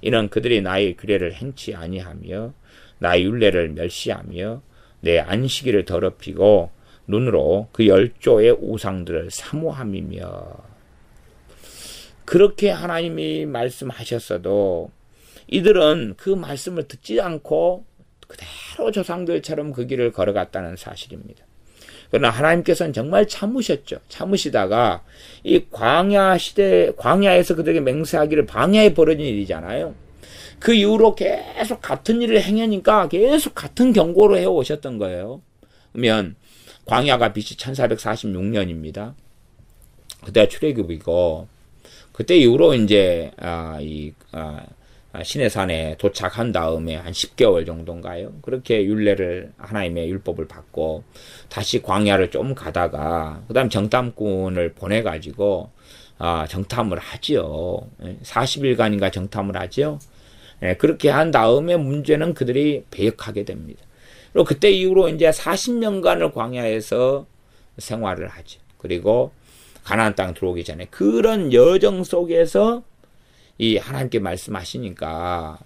이는 그들이 나의 규례를 행치 아니하며 나의 율례를 멸시하며 내 안식일을 더럽히고 눈으로 그 열조의 우상들을 사모함이며, 그렇게 하나님이 말씀하셨어도 이들은 그 말씀을 듣지 않고 그대로 조상들처럼 그 길을 걸어갔다는 사실입니다. 그러나 하나님께서는 정말 참으셨죠. 참으시다가 이 광야 시대, 광야에서 그들에게 맹세하기를, 광야에 벌어진 일이잖아요. 그 이후로 계속 같은 일을 행하니까 계속 같은 경고를 해오셨던 거예요. 그러면 광야가 BC 1446년입니다. 그때가 출애굽이고, 그때 이후로 이제 시내산에 도착한 다음에 한 10개월 정도인가요? 그렇게 율례를, 하나님의 율법을 받고 다시 광야를 좀 가다가 그다음 정탐꾼을 보내가지고 정탐을 하지요. 40일간인가 정탐을 하지요. 그렇게 한 다음에 문제는 그들이 배역하게 됩니다. 그리고 그때 이후로 이제 40년간을 광야에서 생활을 하죠. 그리고 가나안 땅 들어오기 전에 그런 여정 속에서 이 하나님께 말씀하시니까,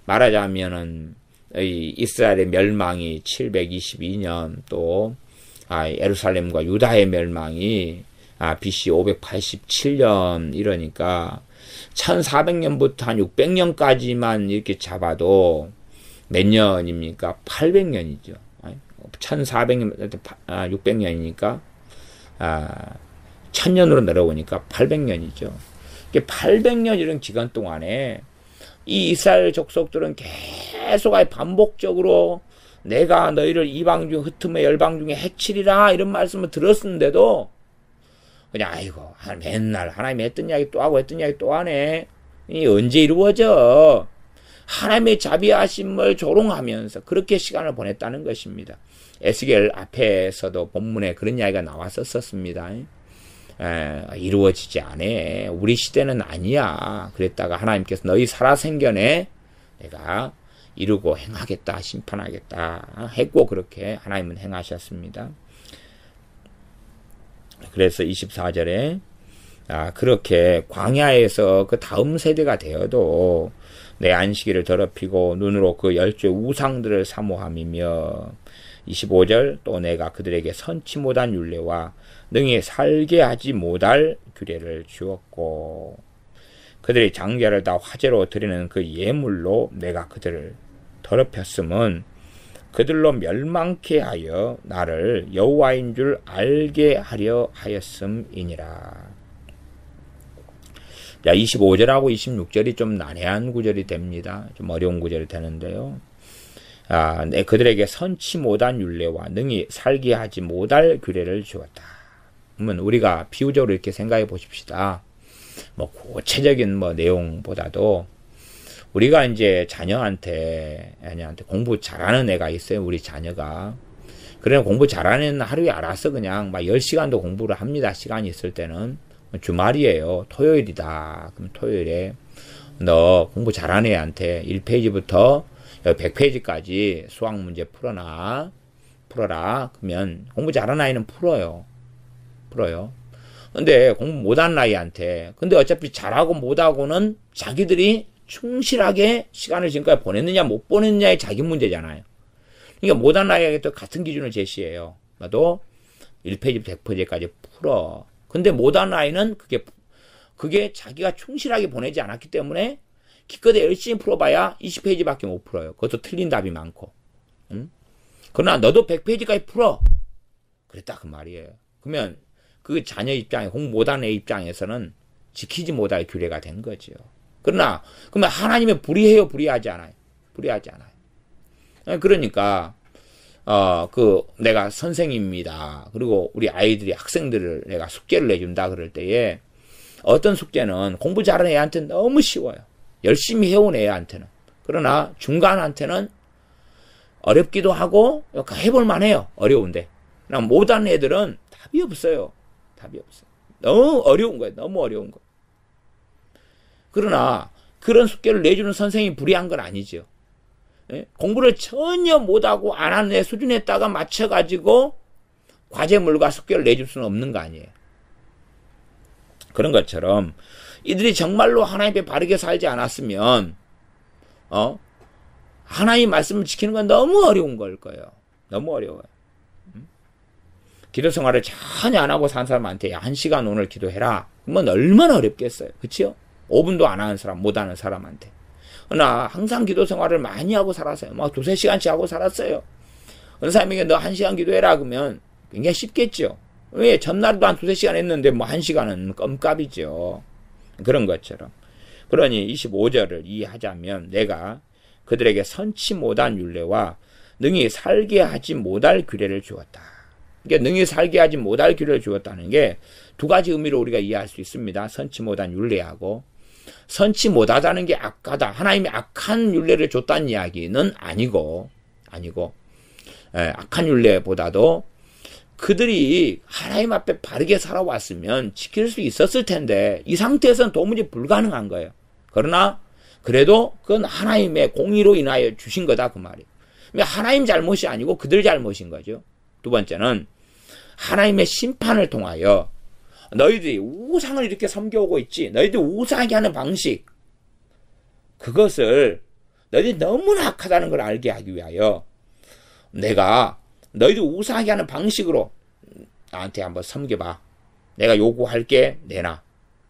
말하자면은 이 이스라엘의 멸망이 722년, 또 예루살렘과 유다의 멸망이 BC 587년 이러니까 1400년부터 한 600년까지만 이렇게 잡아도 몇 년입니까? 800년이죠. 1400년, 600년이니까 1000년으로 내려오니까 800년이죠. 800년 이런 기간 동안에 이 이스라엘 족속들은 계속 반복적으로 내가 너희를 이방 중 흩음의 열방 중에 해치리라 이런 말씀을 들었는데도 그냥 아이고 맨날 하나님이 했던 이야기 또 하고 했던 이야기 또 하네. 이 언제 이루어져? 하나님의 자비하심을 조롱하면서 그렇게 시간을 보냈다는 것입니다. 에스겔 앞에서도 본문에 그런 이야기가 나왔었습니다. 이루어지지 않아. 우리 시대는 아니야. 그랬다가 하나님께서 너희 살아생전에 내가 이루고 행하겠다, 심판하겠다 했고, 그렇게 하나님은 행하셨습니다. 그래서 24절에 그렇게 광야에서 그 다음 세대가 되어도 내 안식일을 더럽히고 눈으로 그 열조의 우상들을 사모함이며, 25절 또 내가 그들에게 선치 못한 율례와 능히 살게 하지 못할 규례를 주었고, 그들이 장자를 다 화제로 드리는 그 예물로 내가 그들을 더럽혔음은 그들로 멸망케 하여 나를 여호와인 줄 알게 하려 하였음이니라. 25절하고 26절이 좀 난해한 구절이 됩니다. 좀 어려운 구절이 되는데요. 그들에게 선치 못한 율례와 능히 살게 하지 못할 규례를 주었다. 그러면 우리가 비유적으로 이렇게 생각해 보십시다. 구체적인 내용보다도 우리가 이제 자녀한테 공부 잘하는 애가 있어요. 우리 자녀가. 그래 공부 잘하는 애는 하루에 알아서 그냥 10시간도 공부를 합니다. 시간이 있을 때는. 주말이에요. 토요일이다. 그럼 토요일에 너 공부 잘하는 애한테 1페이지부터 100페이지까지 수학 문제 풀어라. 그러면 공부 잘하는 아이는 풀어요. 근데 공부 못하는 아이한테, 근데 어차피 잘하고 못하고는 자기들이 충실하게 시간을 지금까지 보냈느냐 못 보냈느냐의 자기 문제잖아요. 그러니까 못하는 아이에게 또 같은 기준을 제시해요. 나도 1페이지 100페이지까지 풀어. 근데 못하는 아이는 그게 자기가 충실하게 보내지 않았기 때문에 기껏해 열심히 풀어봐야 20페이지밖에 못 풀어요. 그것도 틀린 답이 많고. 그러나 너도 100페이지까지 풀어. 그랬다 그 말이에요. 그러면 그 자녀 입장에, 공부 못하는 애 입장에서는 지키지 못할 규례가 된 거죠. 그러면 하나님의 불의해요? 불의하지 않아요? 불의하지 않아요. 그러니까 내가 선생님입니다. 그리고 우리 아이들이, 학생들을 내가 숙제를 내준다 그럴 때에 어떤 숙제는 공부 잘하는 애한테는 너무 쉬워요. 열심히 해온 애한테는. 그러나 중간한테는 어렵기도 하고 해볼 만해요. 어려운데. 그냥 못하는 애들은 답이 없어요. 너무 어려운 거예요. 너무 어려운 거. 그러나 그런 숙제를 내주는 선생님이 불의한 건 아니죠. 공부를 전혀 못하고 안 하는 애 수준에다가 맞춰가지고 과제물과 숙제를 내줄 수는 없는 거 아니에요. 그런 것처럼 이들이 정말로 하나님 앞에 바르게 살지 않았으면 하나님 말씀을 지키는 건 너무 어려운 걸 거예요. 너무 어려워요. 기도 생활을 전혀 안 하고 산 사람한테 1시간 오늘 기도해라. 그러면 얼마나 어렵겠어요. 그렇죠? 5분도 안 하는 사람, 못 하는 사람한테. 그러나 항상 기도 생활을 많이 하고 살았어요. 막 2-3시간씩 하고 살았어요. 어느 사람에게 너 1시간 기도해라 그러면 굉장히 쉽겠죠. 왜? 전날도 한 2-3시간 했는데 뭐 1시간은 껌값이죠. 그런 것처럼. 그러니 25절을 이해하자면 내가 그들에게 선치 못한 율례와 능히 살게 하지 못할 규례를 주었다. 그러니까 능히 살게 하지 못할 규례를 주었다는 게 두 가지 의미로 우리가 이해할 수 있습니다. 선치 못한 율례하고 선치 못하다는 게 악하다. 하나님이 악한 율례를 줬다는 이야기는 아니고 악한 율례보다도 그들이 하나님 앞에 바르게 살아왔으면 지킬 수 있었을 텐데 이 상태에서는 도무지 불가능한 거예요. 그러나 그래도 그건 하나님의 공의로 인하여 주신 거다 그 말이에요. 하나님 잘못이 아니고 그들 잘못인 거죠. 두 번째는 하나님의 심판을 통하여 너희들이 우상을 이렇게 섬겨오고 있지. 너희들이 우상하게 하는 방식 그것을 너희들이 너무나 악하다는 걸 알게 하기 위하여 내가 너희들 우상하게 하는 방식으로 나한테 한번 섬겨봐. 내가 요구할게 내놔.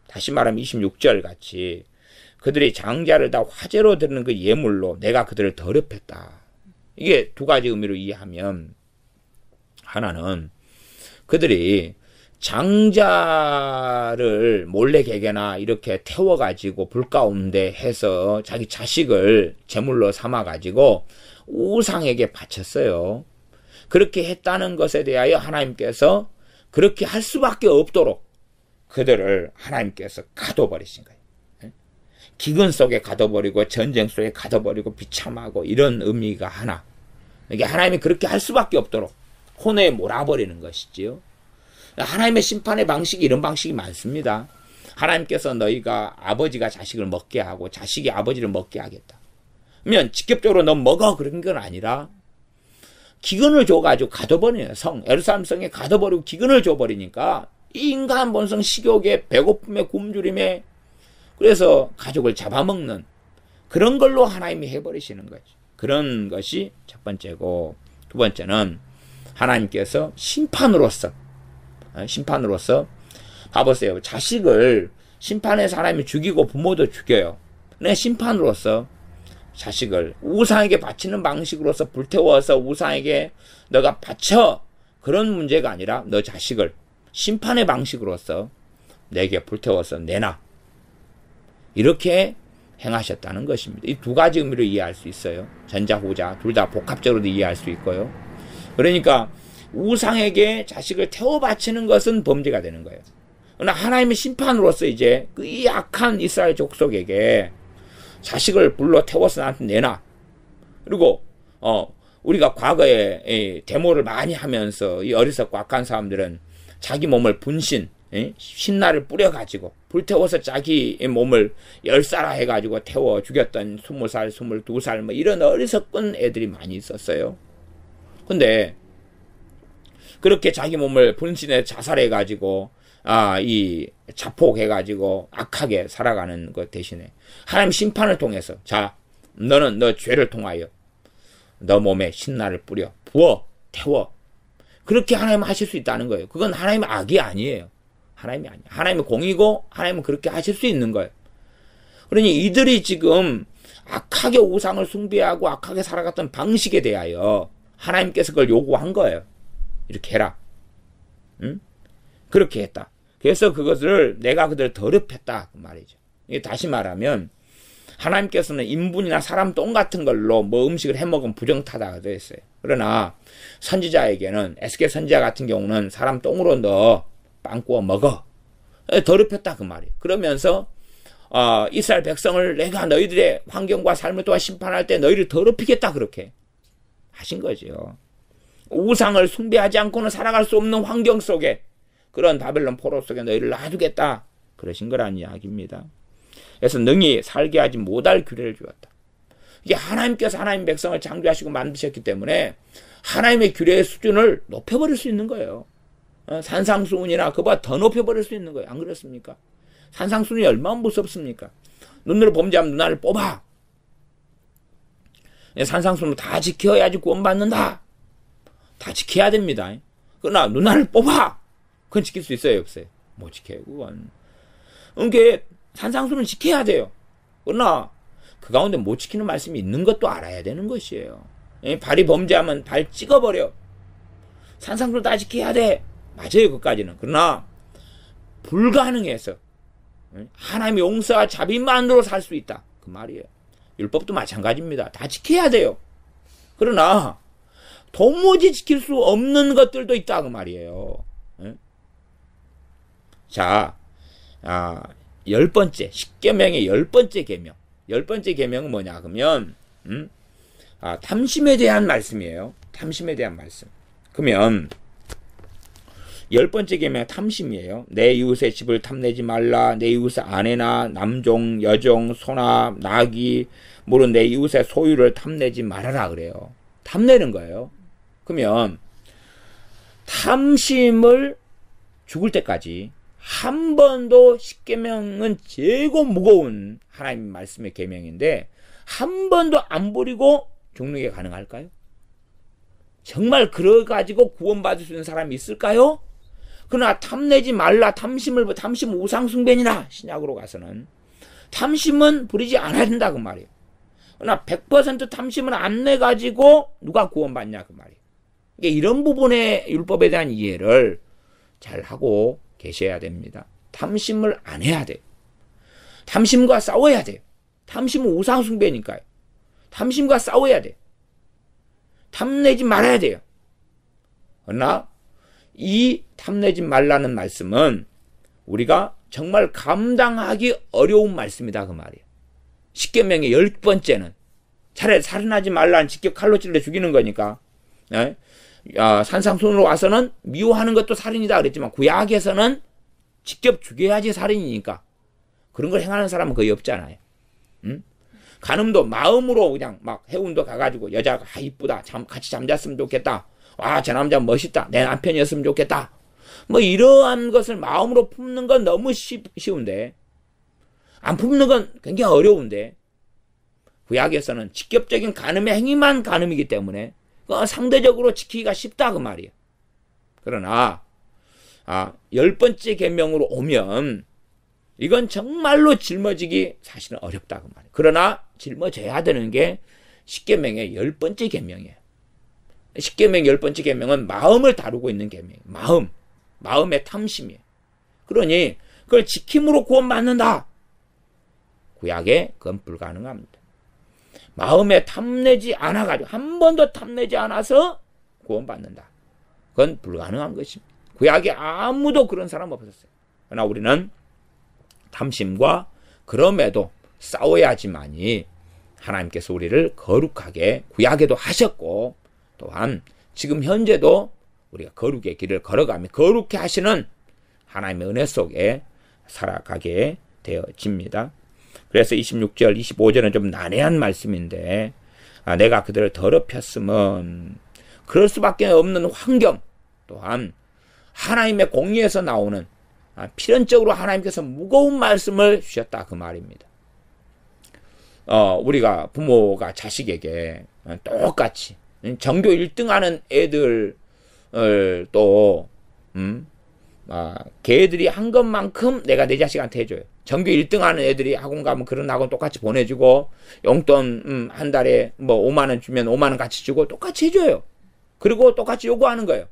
다시 말하면 26절 같이 그들이 장자를 다 화제로 드리는 그 예물로 내가 그들을 더럽혔다. 이게 두 가지 의미로 이해하면 하나는 그들이 장자를 몰래 개개나 이렇게 태워가지고 불 가운데 해서 자기 자식을 제물로 삼아가지고 우상에게 바쳤어요. 그렇게 했다는 것에 대하여 하나님께서 그렇게 할 수밖에 없도록 그들을 하나님께서 가둬버리신 거예요. 기근 속에 가둬버리고 전쟁 속에 가둬버리고 비참하고 이런 의미가 하나. 이게 하나님이 그렇게 할 수밖에 없도록 혼에 몰아버리는 것이지요. 하나님의 심판의 방식이 이런 방식이 많습니다. 하나님께서 너희가 아버지가 자식을 먹게 하고 자식이 아버지를 먹게 하겠다. 그러면 직접적으로 너 먹어 그런 건 아니라 기근을 줘가지고 가둬버리는 예루살렘 성에 가둬버리고 기근을 줘버리니까 이 인간 본성 식욕에 배고픔에 굶주림에 그래서 가족을 잡아먹는 그런 걸로 하나님이 해버리시는 거죠. 그런 것이 첫 번째고 두 번째는 하나님께서 심판으로서 봐보세요. 자식을 심판해서 하나님이 죽이고 부모도 죽여요. 근데 심판으로서 자식을 우상에게 바치는 방식으로서 불태워서 우상에게 너가 바쳐 그런 문제가 아니라 너 자식을 심판의 방식으로서 내게 불태워서 내놔. 이렇게 행하셨다는 것입니다. 이 두 가지 의미로 이해할 수 있어요. 전자 후자 둘 다 복합적으로도 이해할 수 있고요. 그러니까 우상에게 자식을 태워 바치는 것은 범죄가 되는 거예요. 그러나 하나님의 심판으로서 이제 이 악한 이스라엘 족속에게 자식을 불러 태워서 나한테 내놔. 그리고 우리가 과거에 데모를 많이 하면서 이 어리석고 악한 사람들은 자기 몸을 분신, 신나를 뿌려가지고 불태워서 자기 몸을 열사라 해가지고 태워 죽였던 20살, 22살 뭐 이런 어리석은 애들이 많이 있었어요. 근데 그렇게 자기 몸을 분신해 자살해가지고 이 자폭해가지고 악하게 살아가는 것 대신에 하나님 심판을 통해서 자 너는 너 죄를 통하여 너 몸에 신나를 뿌려 부어 태워 그렇게 하나님 하실 수 있다는 거예요. 그건 하나님의 악이 아니에요. 하나님이 아니에요. 하나님의 공이고 하나님은 그렇게 하실 수 있는 거예요. 그러니 이들이 지금 악하게 우상을 숭배하고 악하게 살아갔던 방식에 대하여 하나님께서 그걸 요구한 거예요. 이렇게 해라. 응? 그렇게 했다. 그래서 그것을 내가 그들을 더럽혔다 그 말이죠. 이게 다시 말하면 하나님께서는 인분이나 사람 똥 같은 걸로 뭐 음식을 해먹으면 부정타다가 됐어요. 그러나 선지자에게는 에스겔 선지자 같은 경우는 사람 똥으로 너 빵 구워 먹어. 더럽혔다 그 말이에요. 그러면서 이스라엘 백성을 내가 너희들의 환경과 삶을 또한 심판할 때 너희를 더럽히겠다 그렇게 하신 거죠. 우상을 숭배하지 않고는 살아갈 수 없는 환경 속에 그런 바벨론 포로 속에 너희를 놔두겠다 그러신 거라는 이야기입니다. 그래서 능히 살게 하지 못할 규례를 주었다. 이게 하나님께서 하나님 백성을 창조하시고 만드셨기 때문에 하나님의 규례의 수준을 높여버릴 수 있는 거예요. 산상수훈이나 그보다 더 높여버릴 수 있는 거예요. 안 그렇습니까? 산상수훈이 얼마나 무섭습니까? 눈으로 범죄하면 눈알을 뽑아. 산상수훈을 다 지켜야지 구원받는다. 다 지켜야 됩니다. 그러나 누나를 뽑아! 그건 지킬 수 있어요, 없어요? 못 지켜요, 그건. 그러니까 산상수는 지켜야 돼요. 그러나 그 가운데 못 지키는 말씀이 있는 것도 알아야 되는 것이에요. 발이 범죄하면 발 찍어버려. 산상수를 다 지켜야 돼. 맞아요, 그까지는. 그러나 불가능해서 하나님의 용서와 자비만으로 살 수 있다. 그 말이에요. 율법도 마찬가지입니다. 다 지켜야 돼요. 그러나 도무지 지킬 수 없는 것들도 있다. 그 말이에요. 자, 10번째, 십계명의 10번째 계명. 10번째 계명은 뭐냐, 그러면, 탐심에 대한 말씀이에요. 탐심에 대한 말씀. 그러면, 10번째 계명은 탐심이에요. 내 이웃의 집을 탐내지 말라. 내 이웃의 아내나 남종, 여종, 소나, 나귀, 물은 내 이웃의 소유를 탐내지 말아라. 그래요. 탐내는 거예요. 그러면, 탐심을 죽을 때까지 한 번도 십계명은 제고 무거운 하나님 말씀의 계명인데 한 번도 안 버리고 죽는 게 가능할까요? 정말 그래가지고 구원받을 수 있는 사람이 있을까요? 그러나 탐내지 말라. 탐심 우상숭배니라. 신약으로 가서는 탐심은 부리지 않아야 된다 그 말이에요. 그러나 100% 탐심을 안 내가지고 누가 구원받냐 그 말이에요. 그러니까 이런 부분의 율법에 대한 이해를 잘 하고 계셔야 됩니다. 탐심을 안 해야 돼요. 탐심과 싸워야 돼요. 탐심은 우상숭배니까요. 탐심과 싸워야 돼요. 탐내지 말아야 돼요. 그러나 이 탐내지 말라는 말씀은 우리가 정말 감당하기 어려운 말씀이다 그 말이에요. 십계명의 10번째는 차라리 살인하지 말라는 직접 칼로 찔러 죽이는 거니까. 산상순으로 와서는 미워하는 것도 살인이다 그랬지만 구약에서는 직접 죽여야지 살인이니까 그런 걸 행하는 사람은 거의 없잖아요. 간음도 마음으로 그냥 막 해운도 가가지고 여자가 이쁘다, 같이 잠잤으면 좋겠다, 저 남자 멋있다, 내 남편이었으면 좋겠다, 뭐 이러한 것을 마음으로 품는 건 너무 쉬운데 안 품는 건 굉장히 어려운데 구약에서는 직접적인 간음의 행위만 간음이기 때문에 상대적으로 지키기가 쉽다 그 말이에요. 그러나 10번째 계명으로 오면 이건 정말로 짊어지기 사실은 어렵다 그 말이에요. 그러나 짊어져야 되는 게 십계명의 10번째 계명이에요. 십계명 10번째 계명은 마음을 다루고 있는 계명이에요. 마음의 탐심이에요. 그러니 그걸 지킴으로 구원받는다. 구약에 그건 불가능합니다. 마음에 탐내지 않아가지고 한 번도 탐내지 않아서 구원받는다. 그건 불가능한 것입니다. 구약에 아무도 그런 사람 없었어요. 그러나 우리는 탐심과 그럼에도 싸워야지만이 하나님께서 우리를 거룩하게 구약에도 하셨고 또한 지금 현재도 우리가 거룩의 길을 걸어가며 거룩해 하시는 하나님의 은혜 속에 살아가게 되어집니다. 그래서 26절, 25절은 좀 난해한 말씀인데 내가 그들을 더럽혔으면 그럴 수밖에 없는 환경 또한 하나님의 공의에서 나오는 필연적으로 하나님께서 무거운 말씀을 주셨다 그 말입니다. 우리가 부모가 자식에게 똑같이 전교 1등 하는 애들 또 걔들이 한 것만큼 내가 내 자식한테 해줘요. 전교 1등 하는 애들이 학원 가면 그런 학원 똑같이 보내주고 용돈 한 달에 뭐 5만 원 주면 5만 원 같이 주고 똑같이 해줘요. 그리고 똑같이 요구하는 거예요.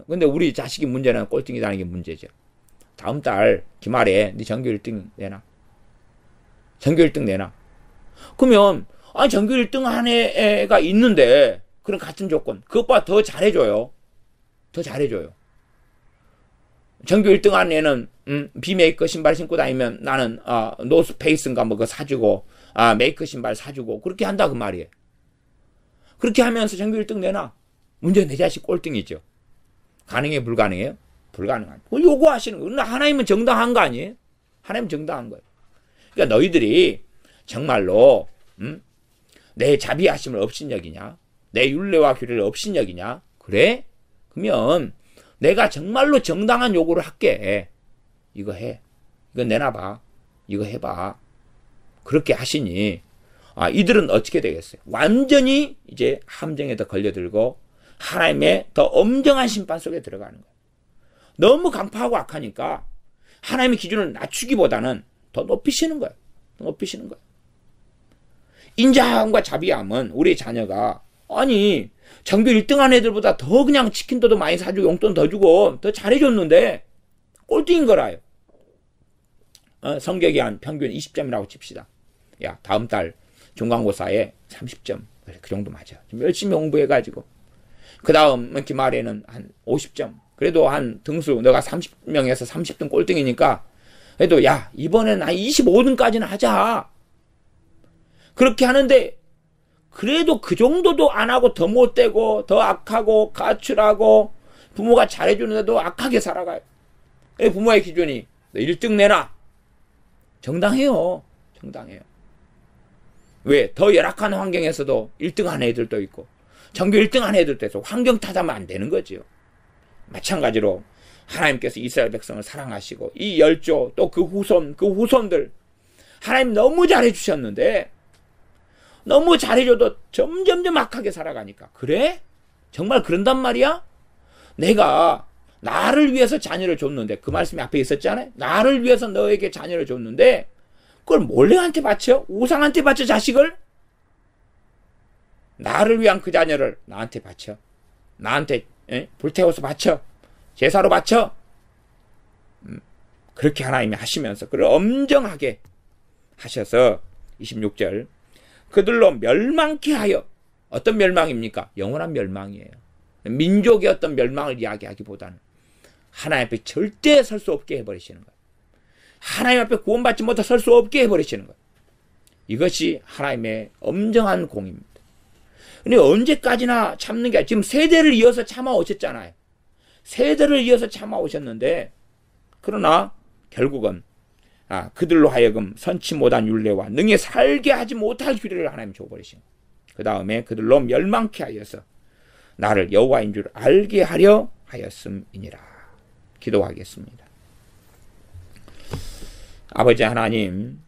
근데 우리 자식이 문제는 꼴등이라는 게 문제죠. 다음 달 기말에 네 전교 1등 내놔. 전교 1등 내놔. 그러면 전교 1등 한 애가 있는데 그런 같은 조건 그것보다 더 잘해줘요. 더 잘해줘요. 전교 1등 한 애는 비메이커 신발 신고 다니면 나는 노스페이스인가 뭐 그거 사주고 메이커 신발 사주고 그렇게 한다 그 말이에요. 그렇게 하면서 전교 1등 내놔. 문제는 내 자식 꼴등이죠. 가능해요? 불가능해요? 불가능한. 요구하시는 거예요. 하나님은 정당한 거 아니에요? 하나님은 정당한 거예요. 그러니까 너희들이 정말로 내 자비하심을 업신여기냐? 내 율례와 규례를 업신여기냐? 그래? 그러면 내가 정말로 정당한 요구를 할게. 이거 해. 이거 내놔봐. 이거 해봐. 그렇게 하시니 이들은 어떻게 되겠어요? 완전히 이제 함정에 더 걸려들고 하나님의 더 엄정한 심판 속에 들어가는 거예요. 너무 강파하고 악하니까 하나님의 기준을 낮추기보다는 더 높이시는 거예요. 더 높이시는 거예요. 인자함과 자비함은 우리 자녀가 아니 전교 1등한 애들보다 더 그냥 치킨도 더 많이 사주고 용돈 더 주고 더 잘해줬는데 꼴등인 거라요. 성격이 한 평균 20점이라고 칩시다. 야 다음 달 중간고사에 30점 그 정도 맞아. 좀 열심히 공부해가지고 그 다음 기말에는 한 50점. 그래도 한 등수 너가 30명에서 30등 꼴등이니까 그래도 야 이번엔 한 25등까지는 하자. 그렇게 하는데 그래도 그 정도도 안 하고 더 못되고 더 악하고 가출하고 부모가 잘해주는데도 악하게 살아가요. 부모의 기준이 너 1등 내라. 정당해요. 정당해요. 왜? 더 열악한 환경에서도 1등한 애들도 있고 전교 1등한 애들도 있어. 환경 탓하면 안 되는 거지요. 마찬가지로 하나님께서 이스라엘 백성을 사랑하시고 이 열조 또 그 후손들 하나님 너무 잘해주셨는데 너무 잘해줘도 점점점 악하게 살아가니까 그래? 정말 그런단 말이야? 내가 나를 위해서 자녀를 줬는데 그 말씀이 앞에 있었잖아요. 나를 위해서 너에게 자녀를 줬는데 그걸 몰래한테 바쳐? 우상한테 바쳐 자식을? 나를 위한 그 자녀를 나한테 바쳐. 나한테 불태워서 바쳐. 제사로 바쳐. 그렇게 하나님이 하시면서 그를 엄정하게 하셔서 26절 그들로 멸망케 하여 어떤 멸망입니까? 영원한 멸망이에요. 민족의 어떤 멸망을 이야기하기보다는 하나님 앞에 절대 설 수 없게 해버리시는 거예요. 하나님 앞에 구원받지 못해 설 수 없게 해버리시는 거예요. 이것이 하나님의 엄정한 공입니다. 근데 언제까지나 참는 게 아니라 지금 세대를 이어서 참아오셨잖아요. 세대를 이어서 참아오셨는데 그러나 결국은 그들로 하여금 선치 못한 율례와 능히 살게 하지 못할 규례를 하나님 줘버리신 거예요. 그 다음에 그들로 멸망케 하여서 나를 여호와인 줄 알게 하려 하였음이니라. 기도하겠습니다. 아버지 하나님,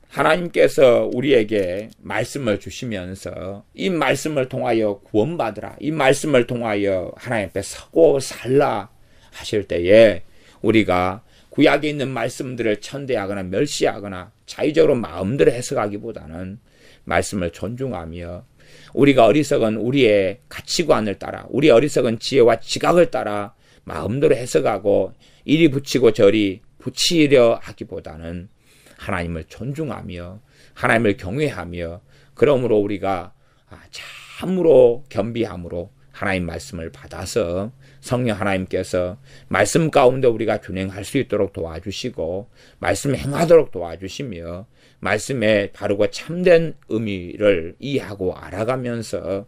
하나님께서 우리에게 말씀을 주시면서 이 말씀을 통하여 구원받으라, 이 말씀을 통하여 하나님 앞에 서고 살라 하실 때에 우리가 구약에 있는 말씀들을 천대하거나 멸시하거나 자의적으로 마음대로 해석하기보다는 말씀을 존중하며 우리가 어리석은 우리의 가치관을 따라 우리 어리석은 지혜와 지각을 따라 마음대로 해석하고 이리 붙이고 저리 붙이려 하기보다는 하나님을 존중하며 하나님을 경외하며 그러므로 우리가 참으로 겸비함으로 하나님 말씀을 받아서 성령 하나님께서 말씀 가운데 우리가 균형할 수 있도록 도와주시고 말씀 행하도록 도와주시며 말씀의 바르고 참된 의미를 이해하고 알아가면서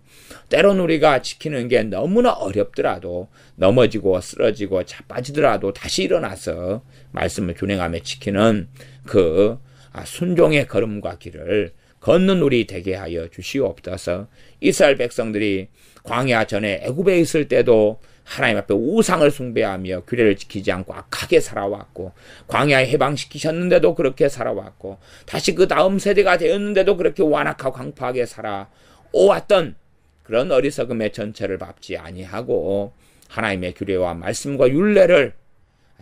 때론 우리가 지키는 게 너무나 어렵더라도 넘어지고 쓰러지고 자빠지더라도 다시 일어나서 말씀을 균형하며 지키는 그 순종의 걸음과 길을 걷는 우리 되게 하여 주시옵소서. 이스라엘 백성들이 광야 전에 애굽에 있을 때도 하나님 앞에 우상을 숭배하며 규례를 지키지 않고 악하게 살아왔고 광야에 해방시키셨는데도 그렇게 살아왔고 다시 그 다음 세대가 되었는데도 그렇게 완악하고 강파하게 살아오았던 그런 어리석음의 전체를 밟지 아니하고 하나님의 규례와 말씀과 율례를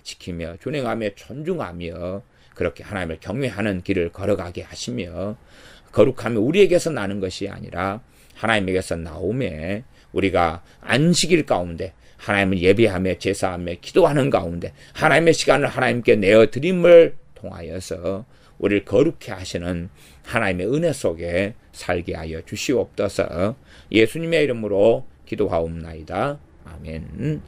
지키며 준행하며 존중하며 그렇게 하나님을 경외하는 길을 걸어가게 하시며 거룩함이 우리에게서 나는 것이 아니라 하나님에게서 나오매 우리가 안식일 가운데 하나님을 예배하며 제사하며 기도하는 가운데 하나님의 시간을 하나님께 내어드림을 통하여서 우리를 거룩해 하시는 하나님의 은혜 속에 살게 하여 주시옵소서. 예수님의 이름으로 기도하옵나이다. 아멘.